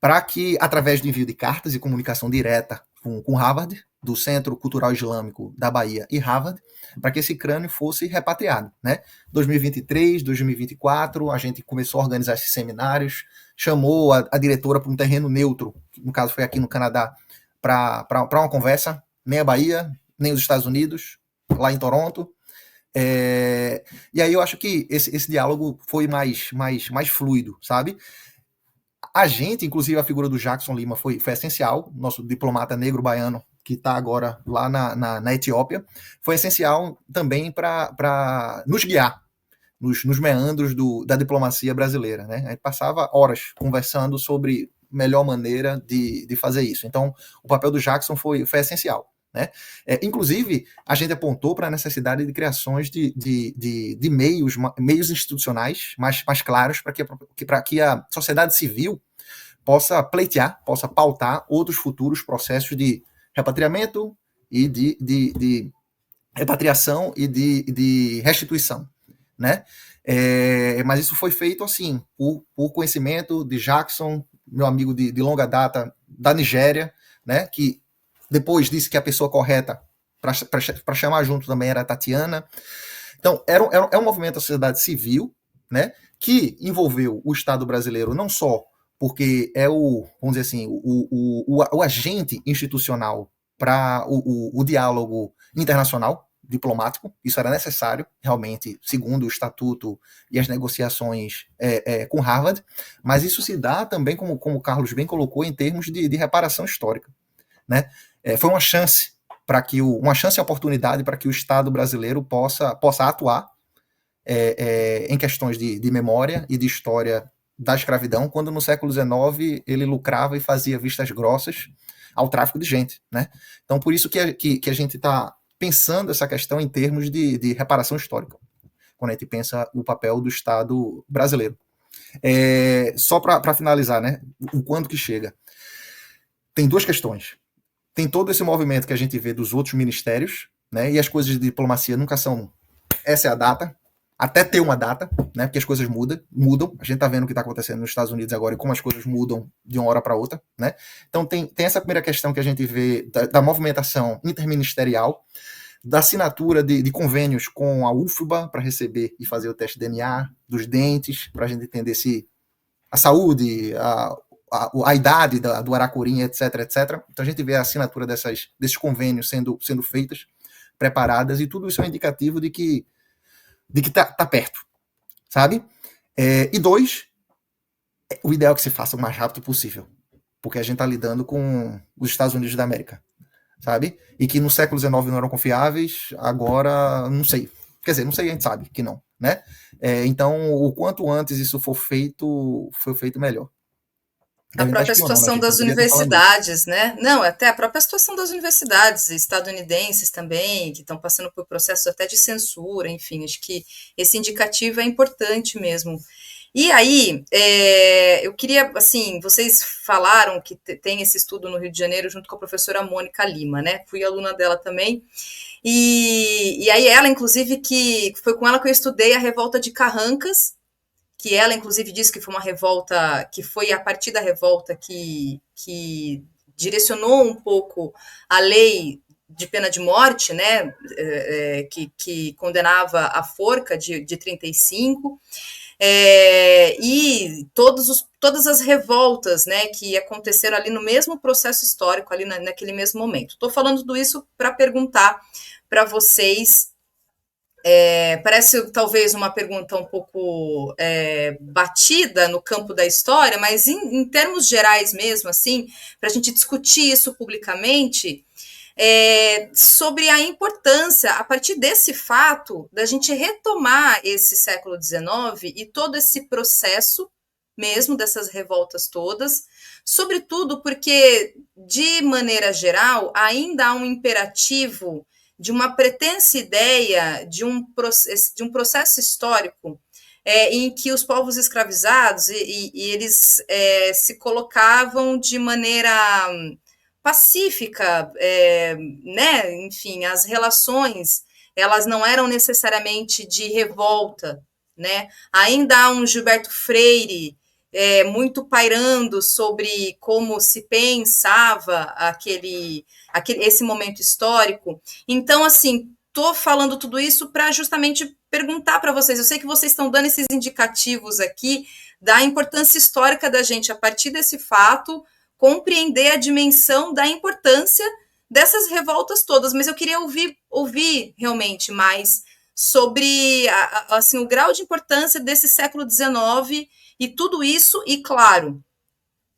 para que, através do envio de cartas e comunicação direta com Harvard, do Centro Cultural Islâmico da Bahia e Harvard, para que esse crânio fosse repatriado, né? 2023, 2024, a gente começou a organizar esses seminários, chamou a diretora para um terreno neutro, que no caso foi aqui no Canadá, para uma conversa, nem a Bahia, nem os Estados Unidos, lá em Toronto. E aí eu acho que esse diálogo foi mais fluido, sabe? A gente, inclusive a figura do Jackson Lima foi essencial, nosso diplomata negro baiano, que está agora lá na Etiópia, foi essencial também para nos guiar nos meandros da diplomacia brasileira, né? A gente passava horas conversando sobre a melhor maneira de fazer isso. Então, o papel do Jackson foi essencial, né? Inclusive, a gente apontou para a necessidade de criações de meios institucionais mais claros para que a sociedade civil possa pleitear, possa pautar outros futuros processos de repatriamento e de repatriação e de restituição, né? Mas isso foi feito assim, por conhecimento de Jackson, meu amigo de longa data da Nigéria, né? Que depois disse que a pessoa correta para chamar junto também era a Tatiana. Então, é um movimento da sociedade civil, né? Que envolveu o Estado brasileiro não só porque é vamos dizer assim, o agente institucional para o diálogo internacional, diplomático. Isso era necessário, realmente, segundo o estatuto e as negociações com Harvard, mas isso se dá também, como o Carlos bem colocou, em termos de reparação histórica, né? Foi uma chance e oportunidade para que o Estado brasileiro possa atuar em questões de memória e de história da escravidão, quando no século XIX ele lucrava e fazia vistas grossas ao tráfico de gente, né? Então, por isso que a gente está pensando essa questão em termos de reparação histórica, quando a gente pensa o papel do Estado brasileiro. Só para finalizar, né, o quando que chega. Tem duas questões. Tem todo esse movimento que a gente vê dos outros ministérios, né, e as coisas de diplomacia nunca são... Essa é a data, até ter uma data, né, porque as coisas mudam. A gente está vendo o que está acontecendo nos Estados Unidos agora e como as coisas mudam de uma hora para outra, né? Então tem essa primeira questão que a gente vê da movimentação interministerial, da assinatura de convênios com a UFBA para receber e fazer o teste de DNA dos dentes, para a gente entender se a saúde, a idade do aracurim, etc, etc. Então a gente vê a assinatura desses convênios sendo feitas, preparadas, e tudo isso é um indicativo de que tá perto, sabe? E dois, o ideal é que se faça o mais rápido possível, porque a gente está lidando com os Estados Unidos da América, sabe? E que no século XIX não eram confiáveis, agora não sei. Quer dizer, não sei, a gente sabe que não, né? Então, o quanto antes isso for feito melhor. A própria situação das universidades, né? Não, até a própria situação das universidades estadunidenses também, que estão passando por processos até de censura, enfim, acho que esse indicativo é importante mesmo. E aí, eu queria, assim, vocês falaram que tem esse estudo no Rio de Janeiro junto com a professora Mônica Lima, né? Fui aluna dela também. E aí ela, inclusive, que foi com ela que eu estudei a Revolta de Carrancas, que ela, inclusive, disse que foi uma revolta, que foi a partir da revolta que direcionou um pouco a lei de pena de morte, né, que condenava a forca de 35, e todas as revoltas, né, que aconteceram ali no mesmo processo histórico, ali naquele mesmo momento. Estou falando tudo isso para perguntar para vocês. Parece talvez uma pergunta um pouco batida no campo da história, mas em termos gerais mesmo, assim, para a gente discutir isso publicamente, sobre a importância, a partir desse fato, da gente retomar esse século XIX e todo esse processo mesmo dessas revoltas todas, sobretudo porque, de maneira geral, ainda há um imperativo de uma pretensa ideia de um processo histórico em que os povos escravizados e eles se colocavam de maneira pacífica, né? Enfim, as relações elas não eram necessariamente de revolta, né? Ainda há um Gilberto Freire muito pairando sobre como se pensava esse momento histórico. Então, assim, estou falando tudo isso para justamente perguntar para vocês. Eu sei que vocês estão dando esses indicativos aqui da importância histórica da gente, a partir desse fato, compreender a dimensão da importância dessas revoltas todas, mas eu queria ouvir realmente mais sobre assim, o grau de importância desse século XIX e tudo isso, e claro,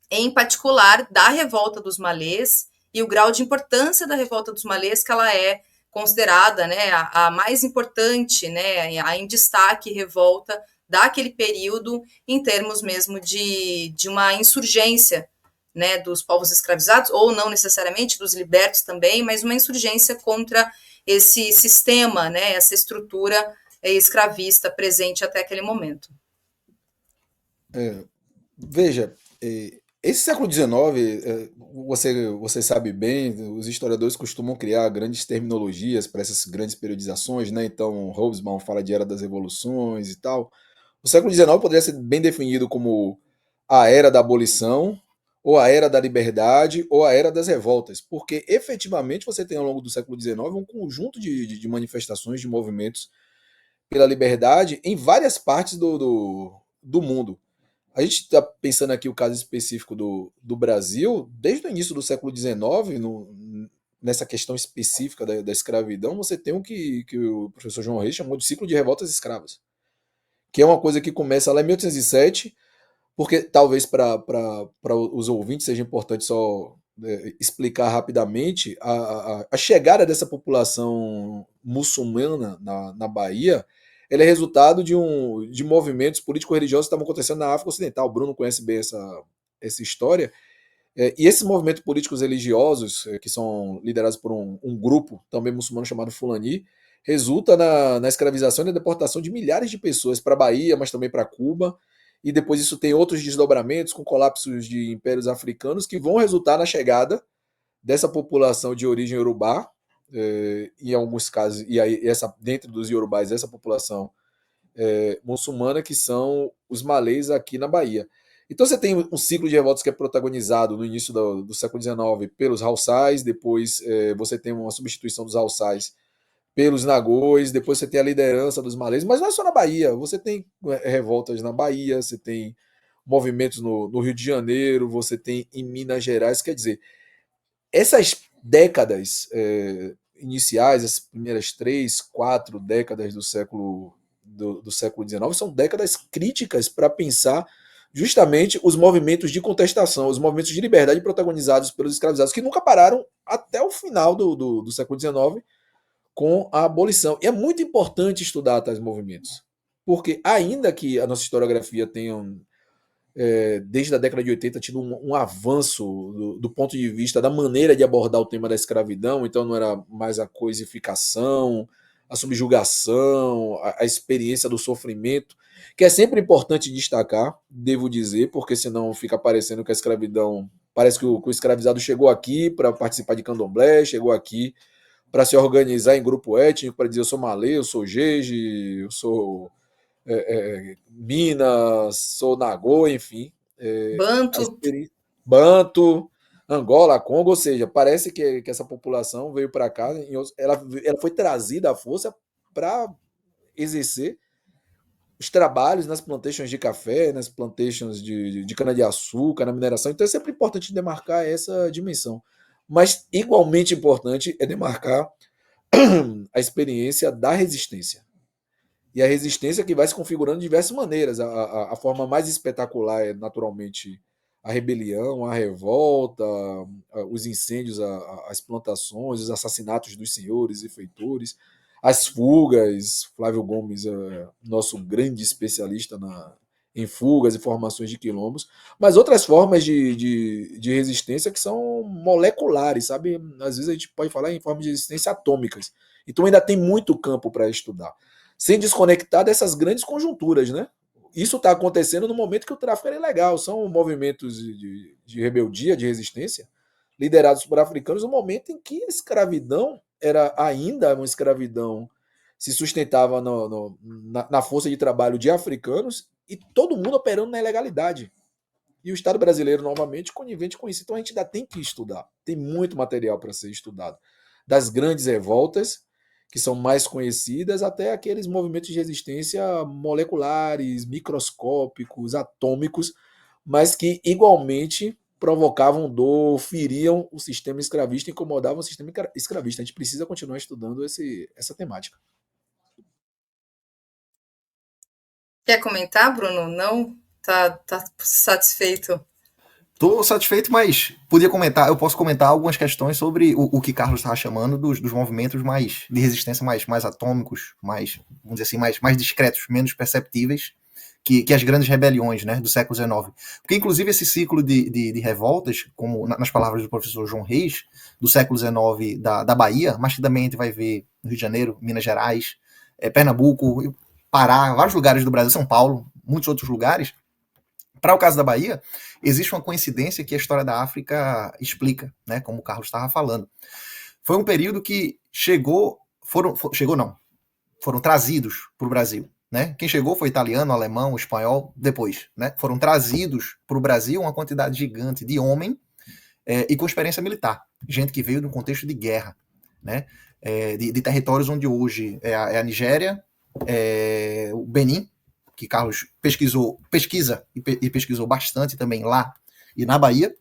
em particular da revolta dos malês e o grau de importância da revolta dos malês, que ela é considerada, né, a mais importante, né, a em destaque revolta daquele período em termos mesmo de uma insurgência, né, dos povos escravizados, ou não necessariamente dos libertos também, mas uma insurgência contra esse sistema, né, essa estrutura escravista presente até aquele momento. Veja, esse século XIX, você sabe bem, os historiadores costumam criar grandes terminologias para essas grandes periodizações, né? Então, Hobsbawm fala de Era das Revoluções e tal. O século XIX poderia ser bem definido como a Era da Abolição, ou a Era da Liberdade, ou a Era das Revoltas, porque efetivamente você tem ao longo do século XIX um conjunto de manifestações, de movimentos pela liberdade em várias partes do mundo. A gente está pensando aqui o caso específico do Brasil, desde o início do século XIX, nessa questão específica da escravidão, você tem o que o professor João Reis chamou de ciclo de revoltas escravas, que é uma coisa que começa lá em 1807, porque talvez para os ouvintes seja importante só explicar rapidamente, a chegada dessa população muçulmana na Bahia, ele é resultado de movimentos político-religiosos que estavam acontecendo na África Ocidental. O Bruno conhece bem essa história. E esses movimentos políticos religiosos, que são liderados por um grupo também muçulmano chamado Fulani, resulta na escravização e na deportação de milhares de pessoas para a Bahia, mas também para Cuba, e depois isso tem outros desdobramentos com colapsos de impérios africanos que vão resultar na chegada dessa população de origem iorubá, em alguns casos, e aí dentro dos iorubás, essa população muçulmana, que são os malês aqui na Bahia. Então você tem um ciclo de revoltas que é protagonizado no início do século XIX pelos Hausais, depois você tem uma substituição dos Hausais pelos Nagôs, depois você tem a liderança dos malês, mas não é só na Bahia, você tem revoltas na Bahia, você tem movimentos no Rio de Janeiro, você tem em Minas Gerais, quer dizer, essas décadas iniciais, as primeiras 3, 4 décadas do século XIX, são décadas críticas para pensar justamente os movimentos de contestação, os movimentos de liberdade protagonizados pelos escravizados, que nunca pararam até o final do século XIX com a abolição. E é muito importante estudar tais movimentos, porque ainda que a nossa historiografia tenha desde a década de 80 tido um avanço do ponto de vista da maneira de abordar o tema da escravidão, então não era mais a coisificação, a subjugação, a experiência do sofrimento, que é sempre importante destacar, devo dizer, porque senão fica parecendo que a escravidão, parece que o escravizado chegou aqui para participar de candomblé, chegou aqui para se organizar em grupo étnico, para dizer eu sou malê, eu sou jeje, eu sou Minas, sou Nagô, enfim. Banto. Banto, Angola, Congo, ou seja, parece que essa população veio para cá, ela foi trazida à força para exercer os trabalhos nas plantations de café, nas plantations de cana-de-açúcar, na mineração. Então é sempre importante demarcar essa dimensão. Mas igualmente importante é demarcar a experiência da resistência. E a resistência que vai se configurando de diversas maneiras. A forma mais espetacular é, naturalmente, a rebelião, a revolta, os incêndios, as plantações, os assassinatos dos senhores e feitores, as fugas. Flávio Gomes é nosso grande especialista em fugas e formações de quilombos, mas outras formas de resistência que são moleculares, sabe? Às vezes a gente pode falar em formas de resistência atômicas. Então ainda tem muito campo para estudar, sem desconectar dessas grandes conjunturas, né? Isso está acontecendo no momento que o tráfico era ilegal. São movimentos de rebeldia, de resistência, liderados por africanos, no momento em que a escravidão era ainda uma escravidão, se sustentava na força de trabalho de africanos e todo mundo operando na ilegalidade. E o Estado brasileiro, novamente, conivente com isso. Então a gente ainda tem que estudar. Tem muito material para ser estudado. Das grandes revoltas, que são mais conhecidas, até aqueles movimentos de resistência moleculares, microscópicos, atômicos, mas que igualmente provocavam dor, feriam o sistema escravista, incomodavam o sistema escravista. A gente precisa continuar estudando essa temática. Quer comentar, Bruno? Não? Tá satisfeito? Estou satisfeito, mas eu posso comentar algumas questões sobre o que Carlos estava chamando dos movimentos mais de resistência mais atômicos, vamos dizer assim, mais discretos, menos perceptíveis que as grandes rebeliões, né, do século XIX. Porque, inclusive, esse ciclo de revoltas, como nas palavras do professor João Reis, do século XIX da Bahia, mas que também a gente vai ver no Rio de Janeiro, Minas Gerais, Pernambuco, Pará, vários lugares do Brasil, São Paulo, muitos outros lugares. Para o caso da Bahia, existe uma coincidência que a história da África explica, né, como o Carlos estava falando. Foi um período que foram trazidos para o Brasil. Né? Quem chegou foi italiano, alemão, espanhol, depois. Né? Foram trazidos para o Brasil uma quantidade gigante de homem e com experiência militar. Gente que veio de um contexto de guerra. Né? De territórios onde hoje é a Nigéria, o Benin, que Carlos pesquisa e pesquisou bastante também lá e na Bahia,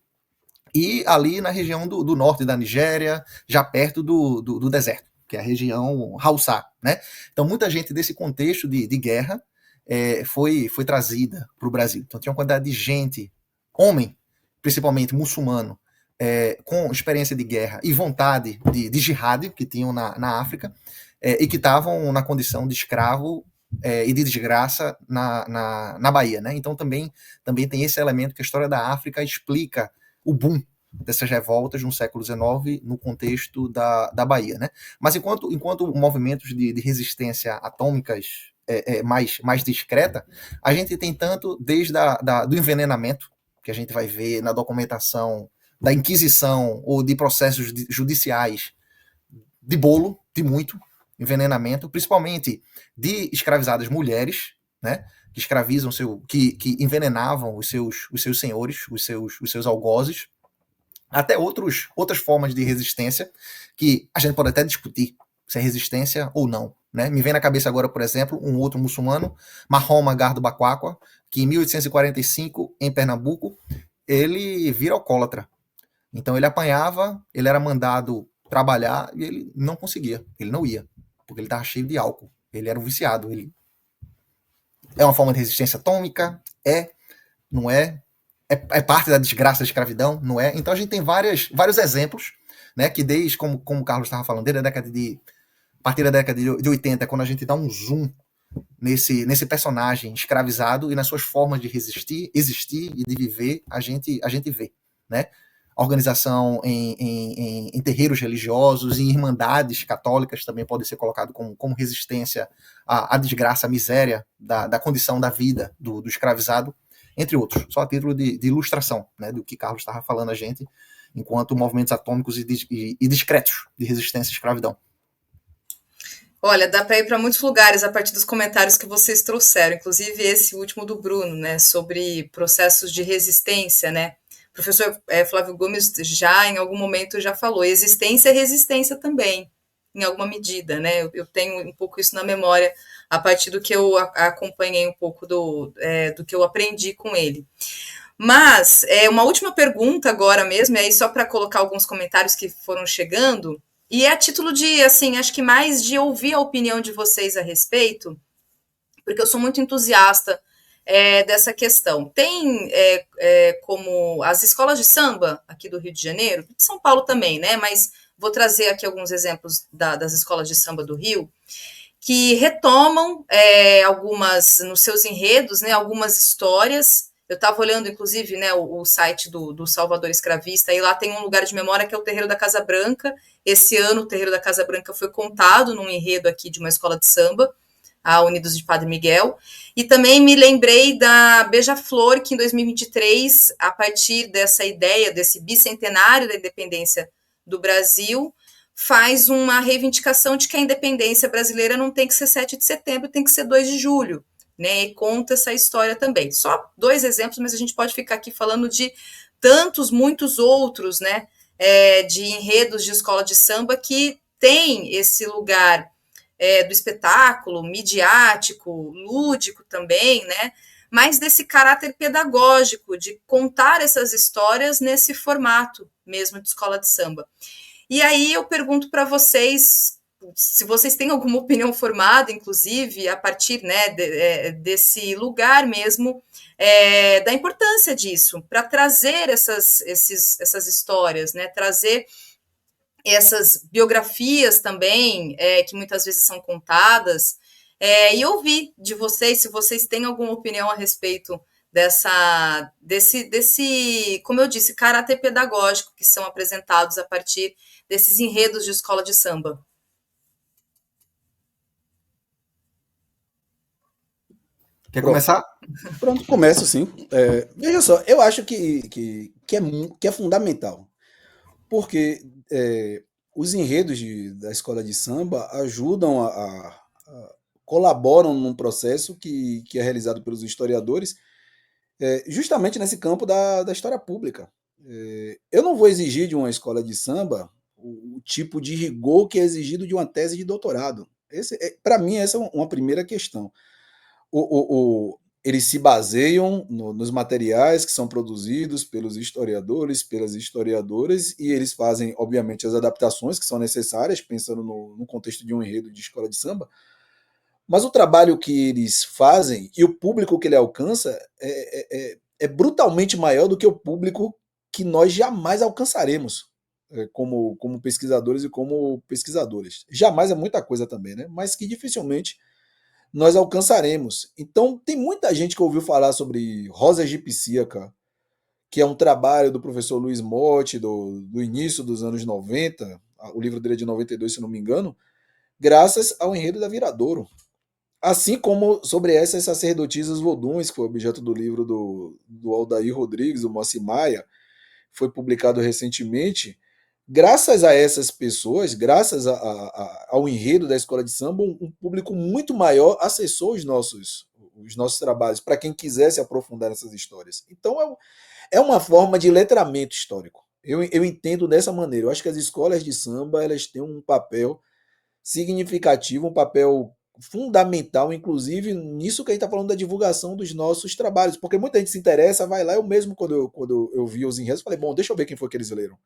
e ali na região do norte da Nigéria, já perto do deserto, que é a região Hausa, né? Então, muita gente desse contexto de guerra foi trazida para o Brasil. Então, tinha uma quantidade de gente, homem, principalmente muçulmano, com experiência de guerra e vontade de jihad, que tinham na África, e que estavam na condição de escravo e de desgraça na Bahia, né? Então também tem esse elemento que a história da África explica o boom dessas revoltas no século XIX no contexto da Bahia, né? Mas enquanto movimentos de resistência atômicas mais discreta, a gente tem tanto desde do envenenamento, que a gente vai ver na documentação da Inquisição ou de processos judiciais de bolo, de muito envenenamento, principalmente de escravizadas mulheres, né? Que escravizam que envenenavam os seus senhores, os seus algozes, até outras formas de resistência que a gente pode até discutir se é resistência ou não. Né? Me vem na cabeça agora, por exemplo, um outro muçulmano, Mahoma Gardo Baquaqua, que em 1845, em Pernambuco, ele vira alcoólatra. Então ele apanhava, ele era mandado trabalhar e ele não conseguia, ele não ia, porque ele estava cheio de álcool, ele era um viciado. É uma forma de resistência atômica? Não é? É parte da desgraça da escravidão? Não é? Então a gente tem vários exemplos, né, que desde, como o Carlos estava falando, desde a partir da década de 80, quando a gente dá um zoom nesse personagem escravizado e nas suas formas de existir e de viver, a gente vê, né? Organização em terreiros religiosos, em irmandades católicas também pode ser colocado como resistência à desgraça, à miséria da condição da vida do escravizado, entre outros, só a título de ilustração, né, do que Carlos estava falando a gente, enquanto movimentos atômicos e discretos de resistência à escravidão. Olha, dá para ir para muitos lugares a partir dos comentários que vocês trouxeram, inclusive esse último do Bruno, né, sobre processos de resistência, né? O professor Flávio Gomes já em algum momento já falou, existência é resistência também, em alguma medida, né? Eu tenho um pouco isso na memória a partir do que eu acompanhei um pouco do que eu aprendi com ele. Mas uma última pergunta agora mesmo, e aí só para colocar alguns comentários que foram chegando. E é a título de, assim, acho que mais de ouvir a opinião de vocês a respeito, porque eu sou muito entusiasta dessa questão. Tem como as escolas de samba aqui do Rio de Janeiro, de São Paulo também, né? Mas vou trazer aqui alguns exemplos das escolas de samba do Rio, que retomam algumas, nos seus enredos, né, algumas histórias. Eu estava olhando, inclusive, né, o site do Salvador Escravista, e lá tem um lugar de memória que é o Terreiro da Casa Branca. Esse ano, o Terreiro da Casa Branca foi contado num enredo aqui de uma escola de samba, a Unidos de Padre Miguel. E também me lembrei da Beija-Flor, que em 2023, a partir dessa ideia, desse bicentenário da independência do Brasil, faz uma reivindicação de que a independência brasileira não tem que ser 7 de setembro, tem que ser 2 de julho. Né, e conta essa história também. Só 2 exemplos, mas a gente pode ficar aqui falando de muitos outros, né, de enredos de escola de samba que tem esse lugar do espetáculo, midiático, lúdico também, né, mas desse caráter pedagógico, de contar essas histórias nesse formato mesmo de escola de samba. E aí eu pergunto para vocês, se vocês têm alguma opinião formada, inclusive, a partir, né, desse lugar mesmo, da importância disso, para trazer essas histórias, né, trazer essas biografias também, que muitas vezes são contadas, e ouvir de vocês, se vocês têm alguma opinião a respeito desse, como eu disse, caráter pedagógico que são apresentados a partir desses enredos de escola de samba. Quer começar? Pronto, começo sim. Veja só, eu acho que é fundamental, porque os enredos da escola de samba ajudam colaboram num processo que é realizado pelos historiadores, justamente nesse campo da história pública. Eu não vou exigir de uma escola de samba o tipo de rigor que é exigido de uma tese de doutorado. Para mim, essa é uma primeira questão. Eles se baseiam nos materiais que são produzidos pelos historiadores, pelas historiadoras, e eles fazem, obviamente, as adaptações que são necessárias, pensando no contexto de um enredo de escola de samba, mas o trabalho que eles fazem e o público que ele alcança é brutalmente maior do que o público que nós jamais alcançaremos como pesquisadores e como pesquisadoras. Jamais é muita coisa também, né? Mas que dificilmente nós alcançaremos. Então, tem muita gente que ouviu falar sobre Rosa Egipsíaca, que é um trabalho do professor Luiz Motti, do início dos anos 90, o livro dele é de 92, se não me engano, graças ao enredo da Viradouro. Assim como sobre essas sacerdotisas voduns, que foi objeto do livro do Aldair Rodrigues, do Moacir Maia, foi publicado recentemente. Graças a essas pessoas, graças ao enredo da escola de samba, um público muito maior acessou os nossos trabalhos, para quem quisesse aprofundar nessas histórias. Então é uma forma de letramento histórico. Eu entendo dessa maneira. Eu acho que as escolas de samba elas têm um papel significativo, um papel fundamental, inclusive nisso que a gente está falando da divulgação dos nossos trabalhos, porque muita gente se interessa, vai lá, eu mesmo, quando eu vi os enredos, falei, bom, deixa eu ver quem foi que eles leram.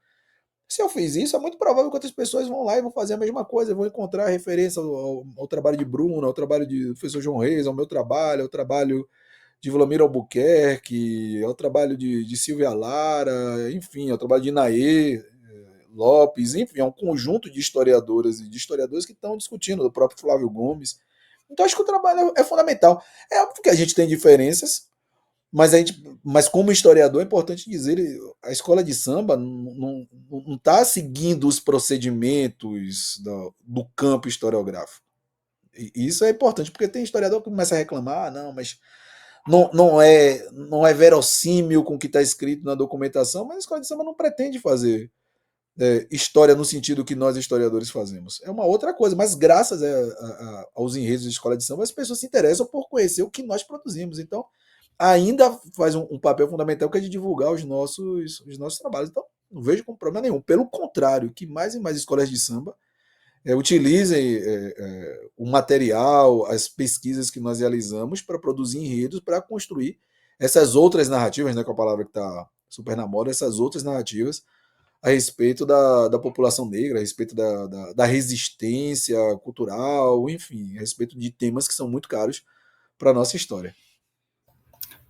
Se eu fiz isso, é muito provável que outras pessoas vão lá e vão fazer a mesma coisa, vão encontrar referência ao trabalho de Bruno, ao trabalho do professor João Reis, ao meu trabalho, ao trabalho de Vladimir Albuquerque, ao trabalho de Silvia Lara, enfim, ao trabalho de Naê Lopes, enfim, é um conjunto de historiadoras e de historiadores que estão discutindo, do próprio Flávio Gomes. Então acho que o trabalho é fundamental. É óbvio que a gente tem diferenças, mas como historiador é importante dizer, a escola de samba não está seguindo os procedimentos do campo historiográfico. E isso é importante, porque tem historiador que começa a reclamar, não, mas não é verossímil com o que está escrito na documentação, mas a escola de samba não pretende fazer história no sentido que nós historiadores fazemos. É uma outra coisa, mas graças aos enredos de escola de samba, as pessoas se interessam por conhecer o que nós produzimos. Então, ainda faz um papel fundamental que é de divulgar os nossos trabalhos. Então, não vejo como problema nenhum. Pelo contrário, que mais e mais escolas de samba utilizem o material, as pesquisas que nós realizamos para produzir enredos, para construir essas outras narrativas, né, com a palavra que está super na moda, essas outras narrativas a respeito da população negra, a respeito da resistência cultural, enfim, a respeito de temas que são muito caros para a nossa história.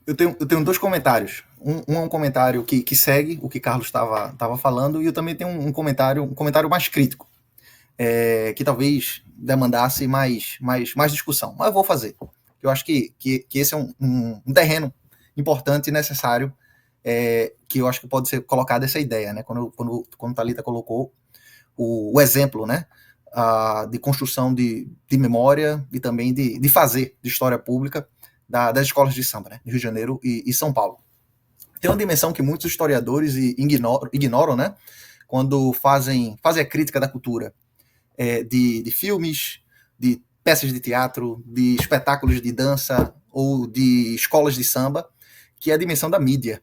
Eu tenho dois comentários. Um é um comentário que segue o que Carlos estava falando, e eu também tenho um comentário mais crítico, que talvez demandasse mais discussão. Mas eu vou fazer. Eu acho que esse é um terreno importante e necessário, que eu acho que pode ser colocada essa ideia, né? Quando Thalita colocou o exemplo, né? De construção de memória e também de fazer de história pública das escolas de samba, né? Rio de Janeiro e São Paulo. Tem uma dimensão que muitos historiadores ignoram, né? Quando fazem a crítica da cultura de filmes, de peças de teatro, de espetáculos de dança ou de escolas de samba, que é a dimensão da mídia.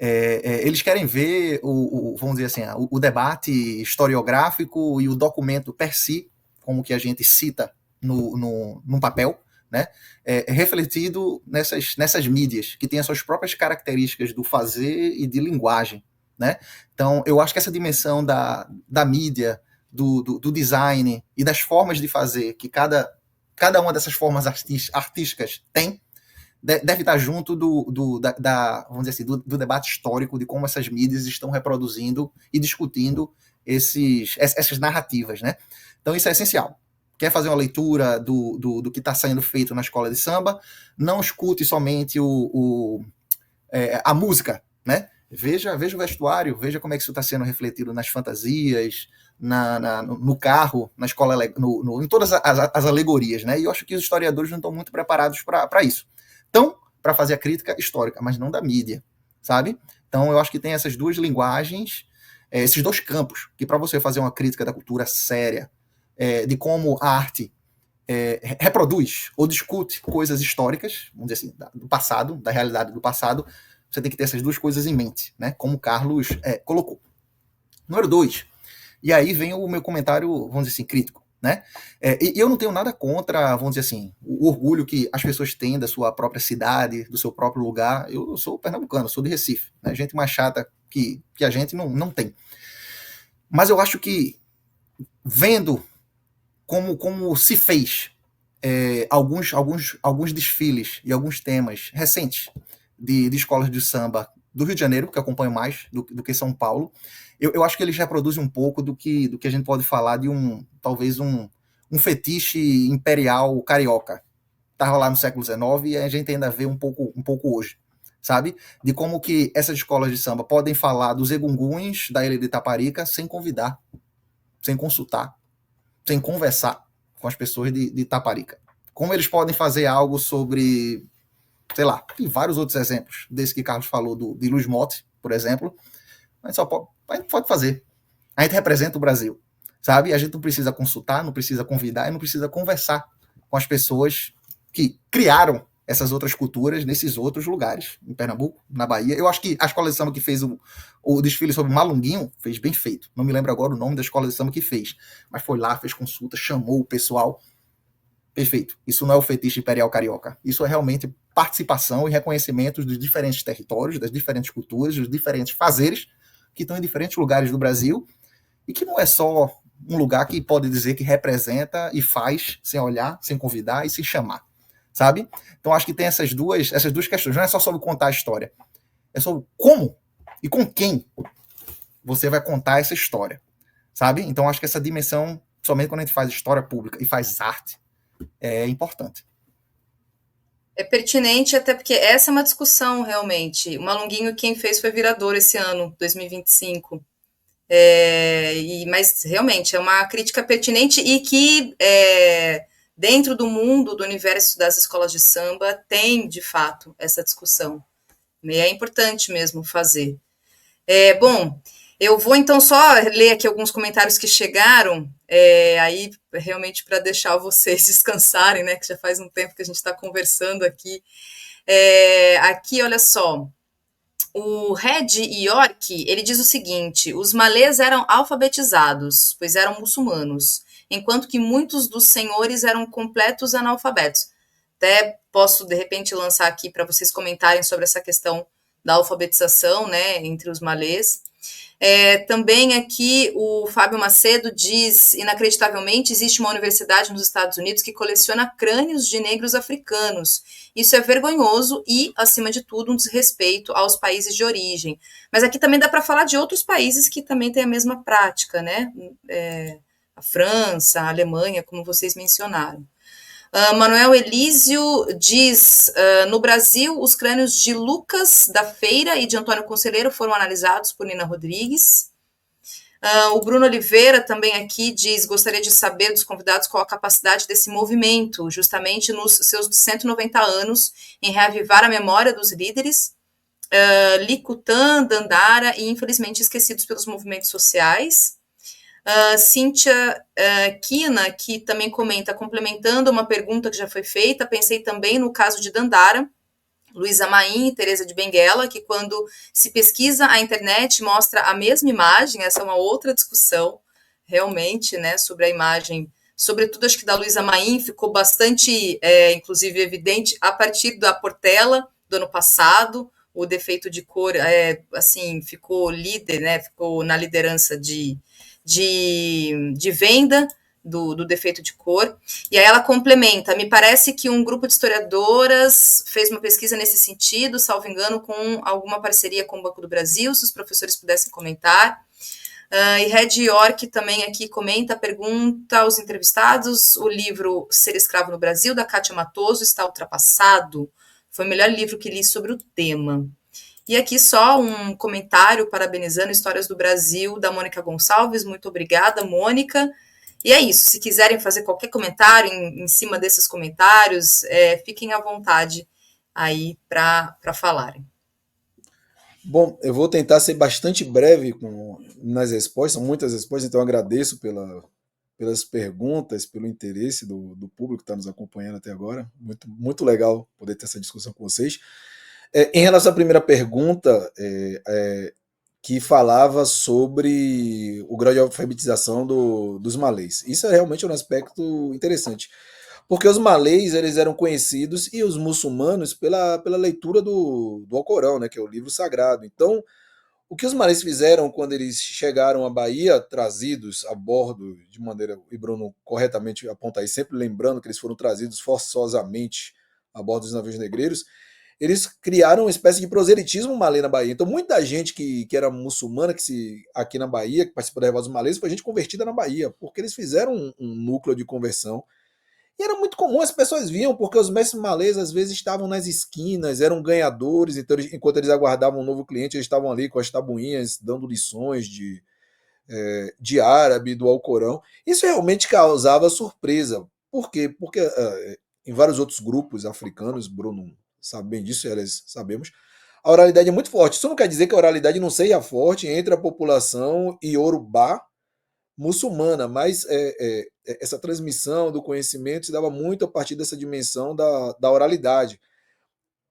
Eles querem ver vamos dizer assim, o debate historiográfico e o documento per si, como que a gente cita num papel, né, refletido nessas mídias, que têm as suas próprias características do fazer e de linguagem, né? Então, eu acho que essa dimensão da mídia, do design e das formas de fazer que cada uma dessas formas artísticas tem, deve estar junto vamos dizer assim, do debate histórico de como essas mídias estão reproduzindo e discutindo essas narrativas, né? Então isso é essencial. Quer fazer uma leitura do que está sendo feito na escola de samba, não escute somente a música, né? Veja o vestuário, veja como é que isso está sendo refletido nas fantasias, no carro, na escola, em todas as alegorias, né? E eu acho que os historiadores não estão muito preparados para isso. Então, para fazer a crítica histórica, mas não da mídia, sabe? Então, eu acho que tem essas duas linguagens, esses dois campos, que para você fazer uma crítica da cultura séria, de como a arte reproduz ou discute coisas históricas, vamos dizer assim, do passado, da realidade do passado, você tem que ter essas duas coisas em mente, né? Como o Carlos colocou. Número 2, e aí vem o meu comentário, vamos dizer assim, crítico, né? E eu não tenho nada contra, vamos dizer assim, o orgulho que as pessoas têm da sua própria cidade, do seu próprio lugar. Eu sou pernambucano, sou de Recife, né? Gente mais chata que a gente não tem. Mas eu acho que, vendo como se fez alguns desfiles e alguns temas recentes de escolas de samba do Rio de Janeiro, que eu acompanho mais do que São Paulo, eu acho que eles reproduzem um pouco do que a gente pode falar de talvez um fetiche imperial carioca. Estava lá no século XIX e a gente ainda vê um pouco hoje. sabe? De como que essas escolas de samba podem falar dos egunguns da ilha de Taparica sem convidar, sem consultar, sem conversar com as pessoas de Taparica. Como eles podem fazer algo sobre, sei lá, tem vários outros exemplos, desse que Carlos falou, de Luiz Motti, por exemplo, a gente pode fazer. A gente representa o Brasil, sabe? A gente não precisa consultar, não precisa convidar e não precisa conversar com as pessoas que criaram essas outras culturas nesses outros lugares, em Pernambuco, na Bahia. Eu acho que a escola de samba que fez o desfile sobre Malunguinho fez bem feito. Não me lembro agora o nome da escola de samba que fez, mas foi lá, fez consulta, chamou o pessoal. Perfeito. Isso não é o fetiche imperial carioca. Isso é realmente participação e reconhecimento dos diferentes territórios, das diferentes culturas, dos diferentes fazeres que estão em diferentes lugares do Brasil e que não é só um lugar que pode dizer que representa e faz sem olhar, sem convidar e sem chamar, sabe? Então acho que tem essas duas questões. Não é só sobre contar a história, é sobre como e com quem você vai contar essa história, sabe? Então acho que essa dimensão, somente quando a gente faz história pública e faz arte, é importante. É pertinente, até porque essa é uma discussão realmente. O Malunguinho, quem fez foi Viradouro esse ano, 2025. Mas realmente é uma crítica pertinente e que dentro do mundo, do universo das escolas de samba, tem de fato essa discussão. E é importante mesmo fazer. Bom, eu vou então só ler aqui alguns comentários que chegaram, aí realmente para deixar vocês descansarem, né? Que já faz um tempo que a gente está conversando aqui. Aqui, olha só. O Red York, ele diz o seguinte: os malês eram alfabetizados, pois eram muçulmanos, enquanto que muitos dos senhores eram completos analfabetos. Até posso, de repente, lançar aqui para vocês comentarem sobre essa questão da alfabetização, né, entre os malês. Também aqui o Fábio Macedo diz: inacreditavelmente, existe uma universidade nos Estados Unidos que coleciona crânios de negros africanos. Isso é vergonhoso e, acima de tudo, um desrespeito aos países de origem. Mas aqui também dá para falar de outros países que também têm a mesma prática, né? A França, a Alemanha, como vocês mencionaram. Manuel Elísio diz: no Brasil, os crânios de Lucas da Feira e de Antônio Conselheiro foram analisados por Nina Rodrigues. O Bruno Oliveira também aqui diz: gostaria de saber dos convidados qual a capacidade desse movimento, justamente nos seus 190 anos, em reavivar a memória dos líderes, Licutã, Dandara e, infelizmente, esquecidos pelos movimentos sociais. Cíntia Kina, que também comenta, complementando uma pergunta que já foi feita, pensei também no caso de Dandara, Luísa Maim e Teresa de Benguela, que quando se pesquisa a internet mostra a mesma imagem. Essa é uma outra discussão, realmente, né, sobre a imagem, sobretudo acho que da Luísa Maim ficou bastante, inclusive, evidente a partir da Portela do ano passado. O defeito de cor, assim, ficou líder, né, ficou na liderança de venda do defeito de cor. E aí ela complementa: me parece que um grupo de historiadoras fez uma pesquisa nesse sentido, salvo engano, com alguma parceria com o Banco do Brasil, se os professores pudessem comentar. E Red York também aqui comenta, pergunta aos entrevistados: o livro Ser Escravo no Brasil, da Kátia Matoso, está ultrapassado? Foi o melhor livro que li sobre o tema. E aqui só um comentário parabenizando Histórias do Brasil, da Mônica Gonçalves. Muito obrigada, Mônica. E é isso. Se quiserem fazer qualquer comentário em cima desses comentários, fiquem à vontade aí para falarem. Bom, eu vou tentar ser bastante breve nas respostas, são muitas respostas, então eu agradeço pelas perguntas, pelo interesse do público que está nos acompanhando até agora. Muito, muito legal poder ter essa discussão com vocês. Em relação à primeira pergunta, que falava sobre o grau de alfabetização dos malês. Isso é realmente um aspecto interessante, porque os malês eles eram conhecidos e os muçulmanos pela leitura do Alcorão, né, que é o livro sagrado. Então, o que os malês fizeram quando eles chegaram à Bahia, trazidos a bordo de maneira, e Bruno corretamente aponta aí, sempre lembrando que eles foram trazidos forçosamente a bordo dos navios negreiros, eles criaram uma espécie de proselitismo malê na Bahia. Então, muita gente que era muçulmana aqui na Bahia, que participou da revolta dos malês, foi gente convertida na Bahia, porque eles fizeram um núcleo de conversão. E era muito comum, as pessoas viam, porque os mestres malês às vezes estavam nas esquinas, eram ganhadores, então enquanto eles aguardavam um novo cliente, eles estavam ali com as tabuinhas, dando lições de árabe, do Alcorão. Isso realmente causava surpresa. Por quê? Porque em vários outros grupos africanos, Bruno sabe bem disso, elas sabemos, a oralidade é muito forte. Isso não quer dizer que a oralidade não seja forte entre a população iorubá muçulmana, mas essa transmissão do conhecimento se dava muito a partir dessa dimensão da oralidade.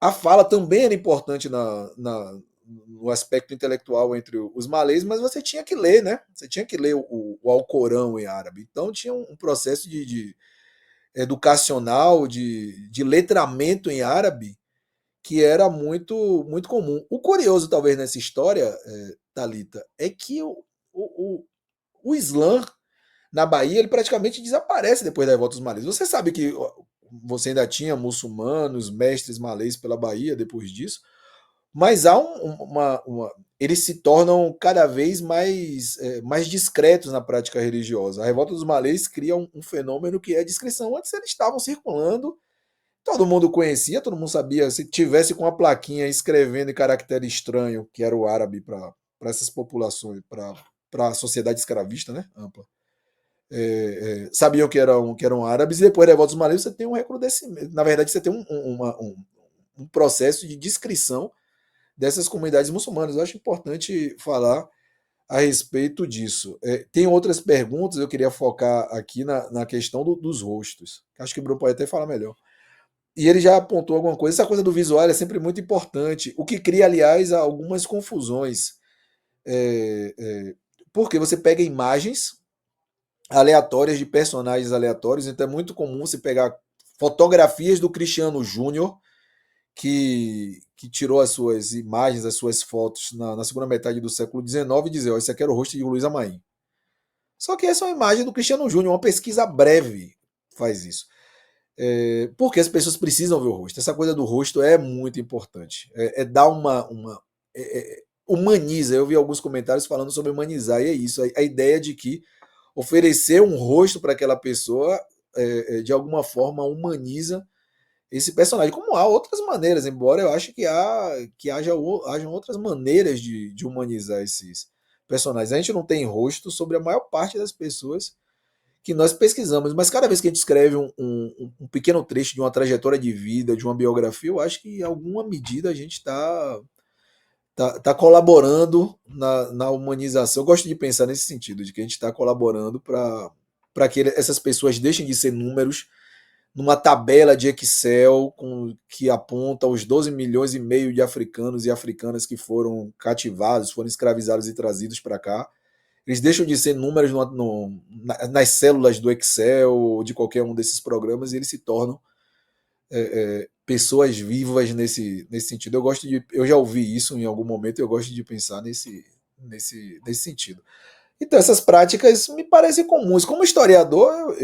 A fala também era importante no aspecto intelectual entre os malês, mas você tinha que ler, né? Você tinha que ler o Alcorão em árabe. Então tinha um processo de educacional, de letramento em árabe, que era muito, muito comum. O curioso, talvez, nessa história, Thalita, é que o Islã na Bahia ele praticamente desaparece depois da revolta dos malês. Você sabe que você ainda tinha muçulmanos, mestres malês pela Bahia depois disso, mas há eles se tornam cada vez mais discretos na prática religiosa. A revolta dos malês cria um fenômeno que é a discrição. Antes eles estavam circulando, todo mundo conhecia, todo mundo sabia. Se tivesse com uma plaquinha escrevendo em caractere estranho, que era o árabe para essas populações, para a sociedade escravista, né, ampla, sabiam que eram árabes, e depois da revolta dos malês você tem um recrudescimento. Na verdade, você tem um processo de descrição dessas comunidades muçulmanas. Eu acho importante falar a respeito disso. Tem outras perguntas, eu queria focar aqui na questão dos rostos. Acho que o Bruno pode até falar melhor. E ele já apontou alguma coisa. Essa coisa do visual é sempre muito importante, o que cria, aliás, algumas confusões. Porque você pega imagens aleatórias de personagens aleatórios, então é muito comum você pegar fotografias do Cristiano Júnior, que tirou as suas imagens, as suas fotos na segunda metade do século XIX e dizer, esse aqui era o rosto de Luiz Amaim. Só que essa é uma imagem do Cristiano Júnior, uma pesquisa breve faz isso. Porque as pessoas precisam ver o rosto. Essa coisa do rosto é muito importante. Dar humaniza. Eu vi alguns comentários falando sobre humanizar, e é isso. A ideia de que oferecer um rosto para aquela pessoa, de alguma forma, humaniza esse personagem. Como há outras maneiras, embora eu ache que hajam outras maneiras de humanizar esses personagens. A gente não tem rosto sobre a maior parte das pessoas que nós pesquisamos, mas cada vez que a gente escreve um pequeno trecho de uma trajetória de vida, de uma biografia, eu acho que em alguma medida a gente está colaborando na humanização. Eu gosto de pensar nesse sentido, de que a gente está colaborando para que essas pessoas deixem de ser números numa tabela de Excel que aponta os 12 milhões e meio de africanos e africanas que foram cativados, foram escravizados e trazidos para cá. Eles deixam de ser números nas células do Excel ou de qualquer um desses programas, e eles se tornam pessoas vivas nesse sentido. Eu já ouvi isso em algum momento, e eu gosto de pensar nesse sentido. Então, essas práticas me parecem comuns. Como historiador,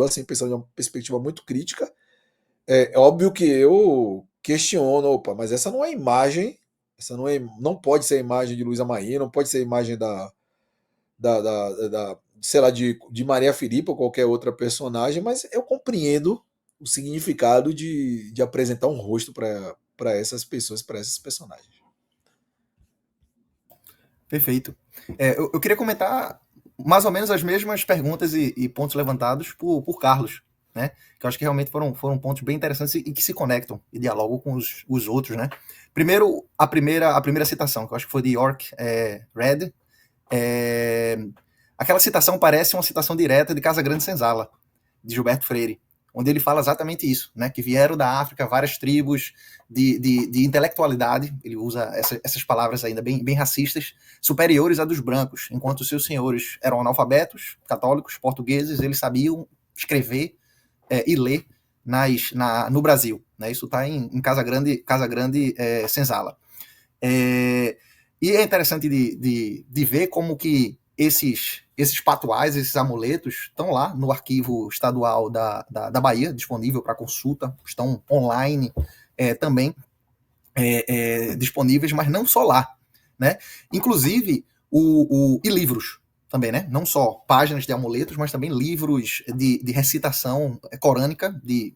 assim, pensando de uma perspectiva muito crítica, é óbvio que eu questiono, mas essa não é imagem, não pode ser a imagem de Luiz Amaim, não pode ser a imagem sei lá, de Maria Filipa ou qualquer outra personagem, mas eu compreendo o significado de apresentar um rosto para essas pessoas, para esses personagens. Perfeito. Eu queria comentar mais ou menos as mesmas perguntas e pontos levantados por Carlos, né? Que eu acho que realmente foram pontos bem interessantes e que se conectam e dialogam com os outros, né? Primeiro, a primeira citação, que eu acho que foi de York Red. Aquela citação parece uma citação direta de Casa Grande Senzala, de Gilberto Freire, onde ele fala exatamente isso, né? Que vieram da África várias tribos de intelectualidade, ele usa essas palavras ainda bem racistas, superiores à dos brancos, enquanto os seus senhores eram analfabetos, católicos, portugueses, eles sabiam escrever e ler no Brasil, né? Isso está em Casa Grande Senzala. E é interessante de ver como que esses patuais, esses amuletos, estão lá no arquivo estadual da Bahia, disponível para consulta, estão online também disponíveis, mas não só lá, né? Inclusive, e livros, também, né? Não só páginas de amuletos, mas também livros de recitação corânica, de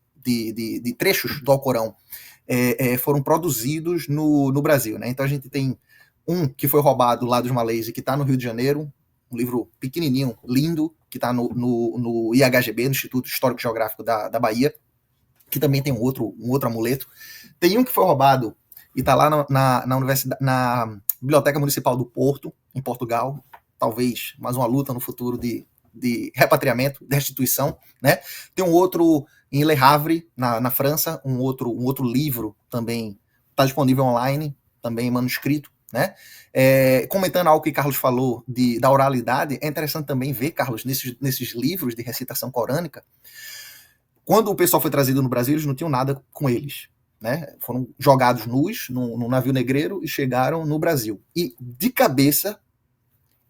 trechos do Alcorão, foram produzidos no Brasil, né? Então a gente tem um que foi roubado lá dos malês e que está no Rio de Janeiro, um livro pequenininho, lindo, que está no IHGB, no Instituto Histórico Geográfico da Bahia, que também tem um outro amuleto. Tem um que foi roubado e está lá na Biblioteca Municipal do Porto, em Portugal, talvez mais uma luta no futuro de repatriamento, de restituição, né? Tem um outro em Le Havre, na França, um outro livro também está disponível online, também manuscrito, né? Comentando algo que Carlos falou da oralidade, é interessante também ver, Carlos, nesses livros de recitação corânica, quando o pessoal foi trazido no Brasil, eles não tinham nada com eles, né? Foram jogados nus num navio negreiro e chegaram no Brasil. E, de cabeça,